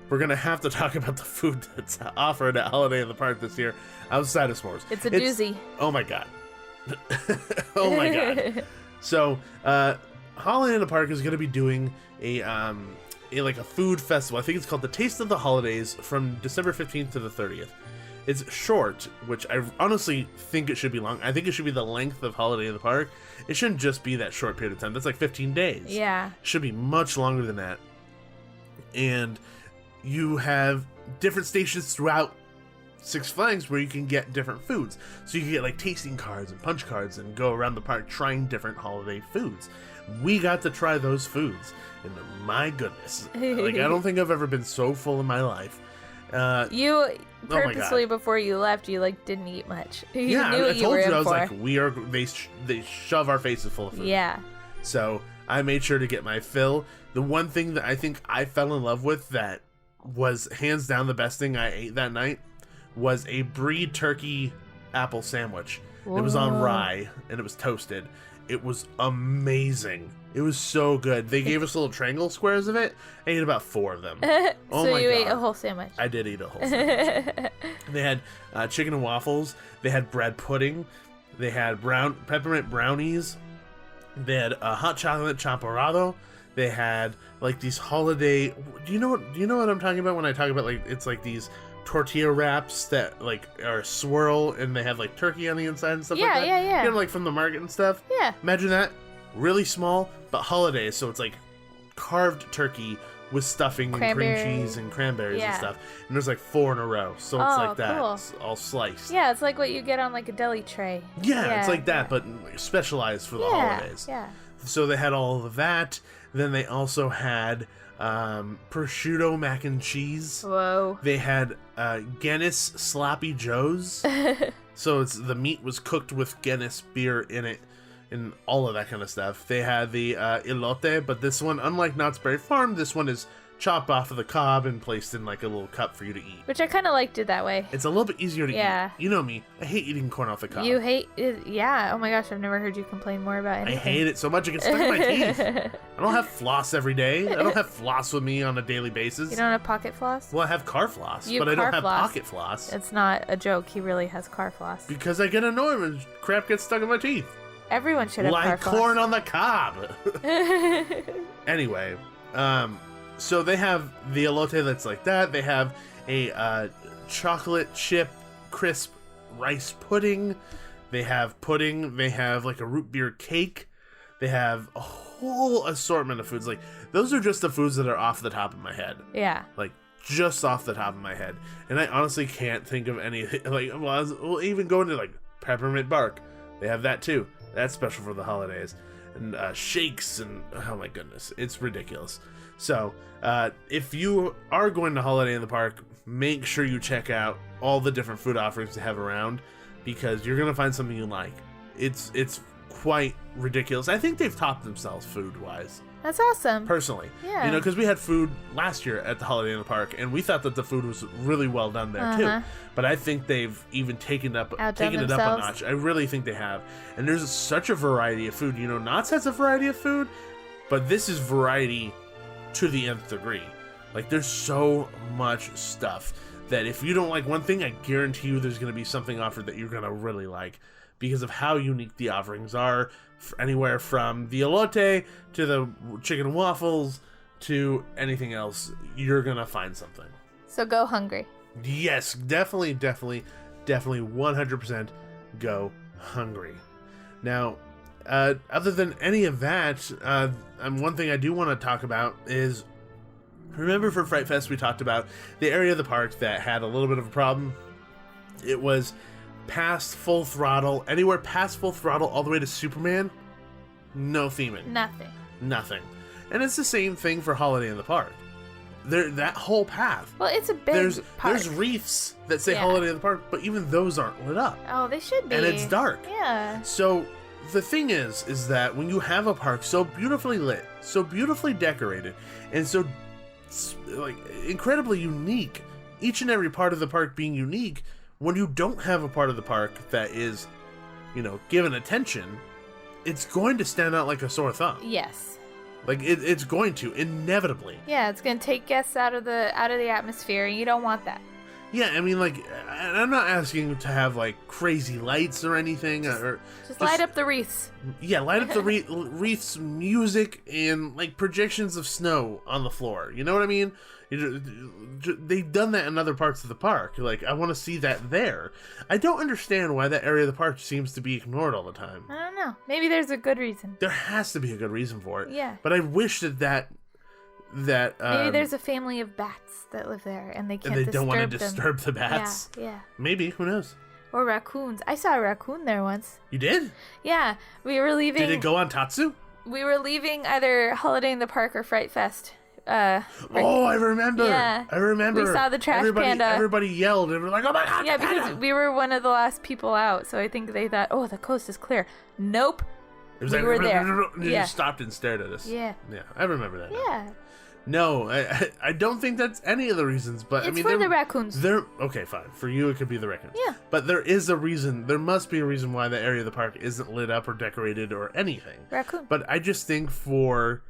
we're going to have to talk about the food that's offered at Holiday in the Park this year outside of s'mores. It's a doozy. Oh my god. Oh my god. So, Holiday in the Park is going to be doing a food festival. I think it's called the Taste of the Holidays from December 15th to the 30th. It's short, which I honestly think it should be long. I think it should be the length of Holiday in the Park. It shouldn't just be that short period of time. That's like 15 days. Yeah. It should be much longer than that. And you have different stations throughout Six Flags where you can get different foods. So you can get like tasting cards and punch cards and go around the park trying different holiday foods. We got to try those foods. And my goodness. Like, I don't think I've ever been so full in my life. You purposely God. before you left, you like didn't eat much. You Yeah, knew I what you told were you, in I was for. like, they shove our faces full of food. Yeah. So I made sure to get my fill. The one thing that I think I fell in love with that was hands down the best thing I ate that night was a brie turkey apple sandwich. It was on rye and it was toasted. It was amazing. It was so good. They gave us little triangle squares of it. I ate about 4 of them. Oh so my you God. ate a whole sandwich. I did eat a whole sandwich. They had chicken and waffles. They had bread pudding. They had peppermint brownies. They had hot chocolate champurrado. They had like these holiday. Do you know what I'm talking about when I talk about like it's like these tortilla wraps that like are a swirl and they have like turkey on the inside and stuff like that. Yeah. You know, like from the market and stuff. Yeah. Imagine that, really small but holidays. So it's like carved turkey with stuffing and cream cheese and cranberries and stuff. And there's like 4 in a row. So it's like that, cool. it's all sliced. Yeah, it's like what you get on like a deli tray. Yeah, it's like that, but specialized for the holidays. Yeah. So they had all of that. Then they also had prosciutto mac and cheese. Whoa. They had Guinness Sloppy Joes. So it's the meat was cooked with Guinness beer in it and all of that kind of stuff. They had the elote, but this one, unlike Knott's Berry Farm, this one is chopped off of the cob and placed in like a little cup for you to eat. Which I kind of liked it that way. It's a little bit easier to Yeah. eat. You know me. I hate eating corn off the cob. You hate it? Yeah. Oh my gosh, I've never heard you complain more about anything. I hate it so much it gets stuck in my teeth. I don't have floss every day. I don't have floss with me on a daily basis. You don't have pocket floss? Well, I have car floss, You but I have don't car have floss. pocket floss. It's not a joke. He really has car floss. Because I get annoyed when crap gets stuck in my teeth. Everyone should have car Like floss. corn on the cob. Anyway, so they have the elote that's like that. They have a chocolate chip crisp rice pudding. They have pudding. They have like a root beer cake. They have a whole assortment of foods. Like those are just the foods that are off the top of my head. Yeah. Like just off the top of my head. And I honestly can't think of any. Like we'll even go into like peppermint bark. They have that too. That's special for the holidays. And shakes and oh my goodness, it's ridiculous. So if you are going to Holiday in the Park, make sure you check out all the different food offerings they have around because you're gonna find something you like. It's quite ridiculous. I think they've topped themselves food wise. That's awesome. Personally, Yeah. you know, because we had food last year at the Holiday in the Park, and we thought that the food was really well done there too. But I think they've even taken it up a notch. I really think they have. And there's such a variety of food. You know, Knott's has a variety of food, but this is variety to the nth degree. Like, there's so much stuff that if you don't like one thing, I guarantee you there's going to be something offered that you're going to really like because of how unique the offerings are. Anywhere from the elote to the chicken and waffles to anything else, you're going to find something. So go hungry. Yes, definitely 100% go hungry. Now, other than any of that, one thing I do want to talk about is, remember for Fright Fest we talked about the area of the park that had a little bit of a problem? It was past full throttle, anywhere past full throttle all the way to Superman, no theming. Nothing. And it's the same thing for Holiday in the Park. That whole path. Well, it's a big park. There's wreaths that say Holiday in the Park, but even those aren't lit up. Oh, they should be. And it's dark. Yeah. So the thing is that when you have a park so beautifully lit, so beautifully decorated, and so like incredibly unique, each and every part of the park being unique, when you don't have a part of the park that is, given attention, it's going to stand out like a sore thumb. Yes. Like it's going to inevitably. Yeah, it's gonna take guests out of the atmosphere, and you don't want that. Yeah, I mean, like, I'm not asking to have like crazy lights or anything, Just light up the wreaths. Yeah, light up the wreaths, music, and like projections of snow on the floor. You know what I mean? They've done that in other parts of the park. Like, I want to see that there. I don't understand why that area of the park seems to be ignored all the time. I don't know. Maybe there's a good reason. There has to be a good reason for it. Yeah. But I wish that maybe there's a family of bats that live there, and they can't. And they don't want to them. disturb the bats. Yeah. Maybe, who knows? Or raccoons. I saw a raccoon there once. You did? Yeah, we were leaving. Did it go on Tatsu? We were leaving either Holiday in the Park or Fright Fest. Oh, I remember. Yeah. I remember. We saw the trash panda. Everybody yelled and we're like, "Oh my god!" Yeah, because we were one of the last people out, so I think they thought, "Oh, the coast is clear." Nope. It was we were there. And Yeah. just stopped and stared at us. Yeah. Yeah, I remember that. Yeah. No, I don't think that's any of the reasons, but It's I mean, for the raccoons. Okay, fine. For you, it could be the raccoons. Yeah. But there is a reason. There must be a reason why the area of the park isn't lit up or decorated or anything. Raccoon. But I just think for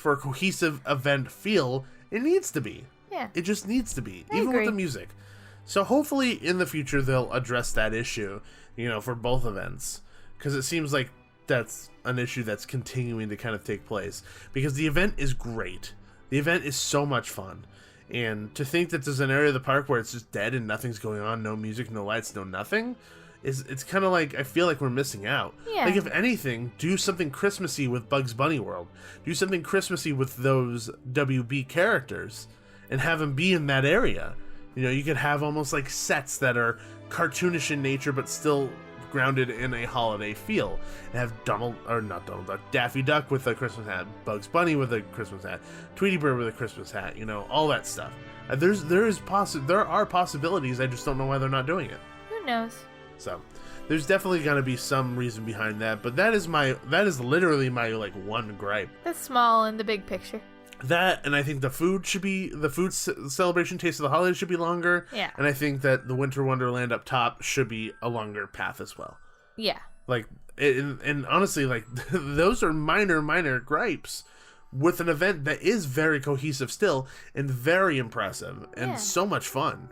a cohesive event feel, it needs to be. Yeah. It just needs to be, I even agree. with the music. So hopefully in the future they'll address that issue, for both events, because it seems like that's an issue that's continuing to kind of take place, because the event is great. The event is so much fun. And to think that there's an area of the park where it's just dead and nothing's going on, no music, no lights, no nothing, it's kind of like, I feel like we're missing out. Yeah. Like, if anything, do something Christmassy with Bugs Bunny World. Do something Christmassy with those WB characters and have them be in that area. You could have almost like sets that are cartoonish in nature but still grounded in a holiday feel, and have Daffy Duck with a Christmas hat, Bugs Bunny with a Christmas hat, Tweety Bird with a Christmas hat, all that stuff. There are possibilities. I just don't know why they're not doing it. Who knows? So there's definitely got to be some reason behind that, but that is literally my like one gripe. That's small in the big picture. That, and I think the food celebration Taste of the Holidays should be longer. Yeah. And I think that the Winter Wonderland up top should be a longer path as well. Yeah. Like, and honestly, like, those are minor gripes with an event that is very cohesive still and very impressive and so much fun.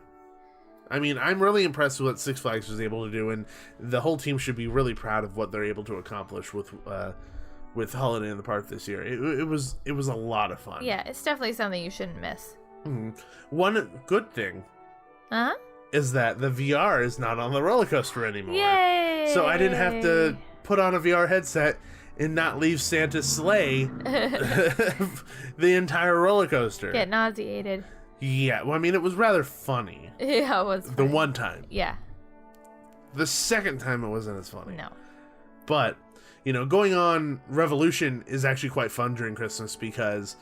I mean, I'm really impressed with what Six Flags was able to do, and the whole team should be really proud of what they're able to accomplish with Holiday in the Park this year. It was a lot of fun. Yeah, it's definitely something you shouldn't miss. Mm-hmm. One good thing Uh-huh. is that the VR is not on the roller coaster anymore. Yay! So I didn't have to put on a VR headset and not leave Santa's sleigh the entire roller coaster. Get nauseated. Yeah, well, I mean, it was rather funny. Yeah, it was The funny. one time. Yeah. The second time it wasn't as funny. No. But, going on Revolution is actually quite fun during Christmas because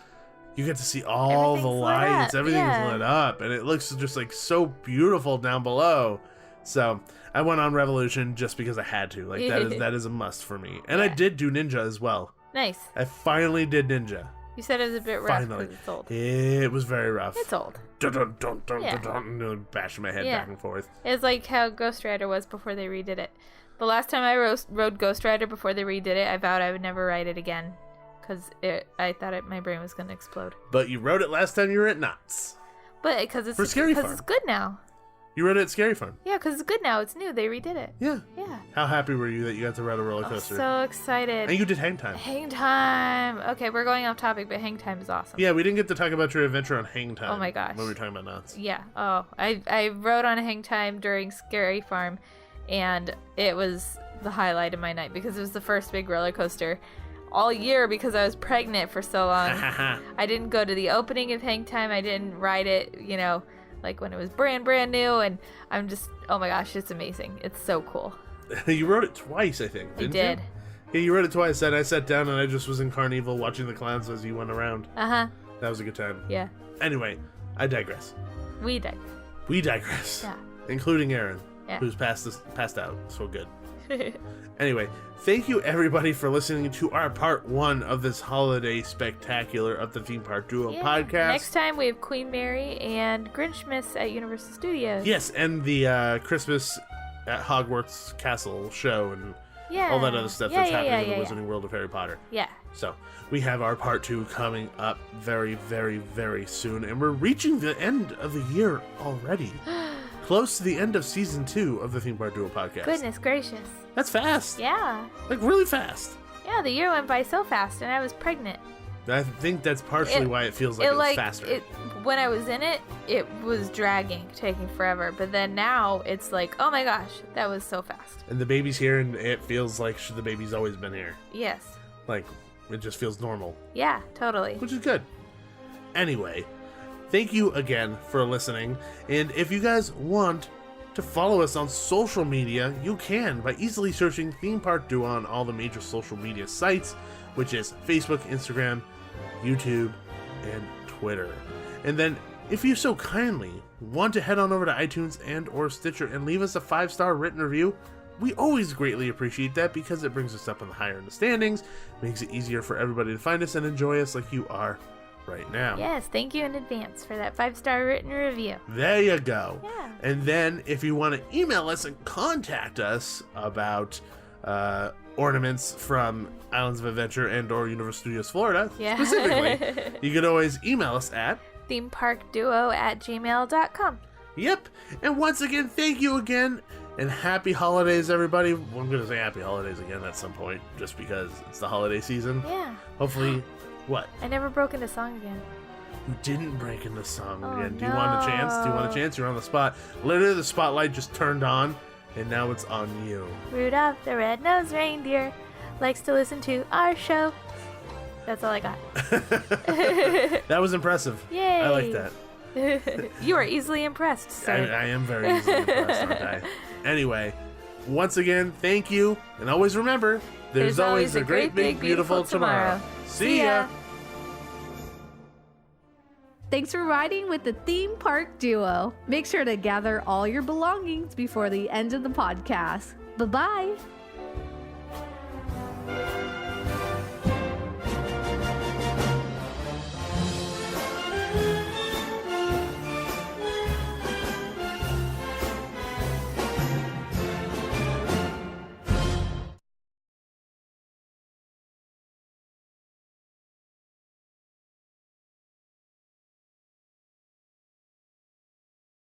you get to see all the Everything's lit lights. up, Everything's yeah. lit up, and it looks just like so beautiful down below. So I went on Revolution just because I had to. Like, that is a must for me. And I Yeah. did do Ninja as well. Nice. I finally did Ninja. You said it was a bit rough Finally. because it's old. It was very rough. It's old. Dun, dun, dun, dun, Yeah. dun, dun, bashing my head Yeah. back and forth. It's like how Ghost Rider was before they redid it. The last time I rode Ghost Rider before they redid it, I vowed I would never ride it again. Because I thought my brain was going to explode. But you rode it last time you were at Knott's. But because it's, For Scary Farm. it's good now. You rode it at Scary Farm. Yeah, because it's good now. It's new. They redid it. Yeah. Yeah. How happy were you that you got to ride a roller Oh, coaster? so excited. And you did Hang Time. Hang Time. Okay, we're going off topic, but Hang Time is awesome. Yeah, we didn't get to talk about your adventure on Hang Time. Oh my gosh. When we were talking about Knott's. Yeah. Oh, I rode on Hang Time during Scary Farm, and it was the highlight of my night because it was the first big roller coaster all year because I was pregnant for so long. I didn't go to the opening of Hang Time. I didn't ride it, like when it was brand new, and I'm just, oh my gosh, it's amazing. It's so cool. You rode it twice, I think, didn't did. you? Yeah, you rode it twice, and I sat down and I just was in Carnival watching the clowns as you went around. Uh-huh. That was a good time. Yeah. Anyway, I digress. We did. We digress. Yeah. Including Aaron, Yeah. who's passed out. So good. Anyway, thank you everybody for listening to our part 1 of this holiday spectacular of the Theme Park Duo podcast. Next time we have Queen Mary and Grinchmas at Universal Studios. Yes, and the Christmas at Hogwarts Castle show and all that other stuff that's happening in the Wizarding World of Harry Potter. Yeah. So, we have our part 2 coming up very, very, very soon, and we're reaching the end of the year already. Close to the end of season 2 of the Theme Park Duo podcast. Goodness gracious. That's fast. Yeah. Like, really fast. Yeah, the year went by so fast, and I was pregnant. I think that's partially why it feels like it was faster. When I was in it, it was dragging, taking forever. But then now, it's like, oh my gosh, that was so fast. And the baby's here, and it feels like the baby's always been here. Yes. Like, it just feels normal. Yeah, totally. Which is good. Anyway, thank you again for listening. And if you guys want to follow us on social media, you can by easily searching Theme Park Duo on all the major social media sites, which is Facebook, Instagram, YouTube, and Twitter. And then, if you so kindly want to head on over to iTunes and or Stitcher and leave us a 5-star written review, we always greatly appreciate that because it brings us up in the higher in the standings, makes it easier for everybody to find us and enjoy us like you are right now. Yes, thank you in advance for that 5-star written review. There you go. Yeah. And then if you want to email us and contact us about ornaments from Islands of Adventure and or Universal Studios Florida, specifically, you can always email us at themeparkduo@gmail.com. Yep. And once again, thank you again, and happy holidays, everybody. Well, I'm going to say happy holidays again at some point, just because it's the holiday season. Yeah. Hopefully, what? I never broke into song again. You didn't break into song Oh, again. Do you want a chance? Do you want a chance? You're on the spot. Literally, the spotlight just turned on, and now it's on you. Rudolph the red-nosed reindeer likes to listen to our show. That's all I got. That was impressive. Yay. I like that. You are easily impressed, sir. I am very easily impressed, aren't I? Anyway, once again, thank you. And always remember, there's always a great, big, beautiful tomorrow. See ya. Thanks for riding with the Theme Park Duo. Make sure to gather all your belongings before the end of the podcast. Bye-bye.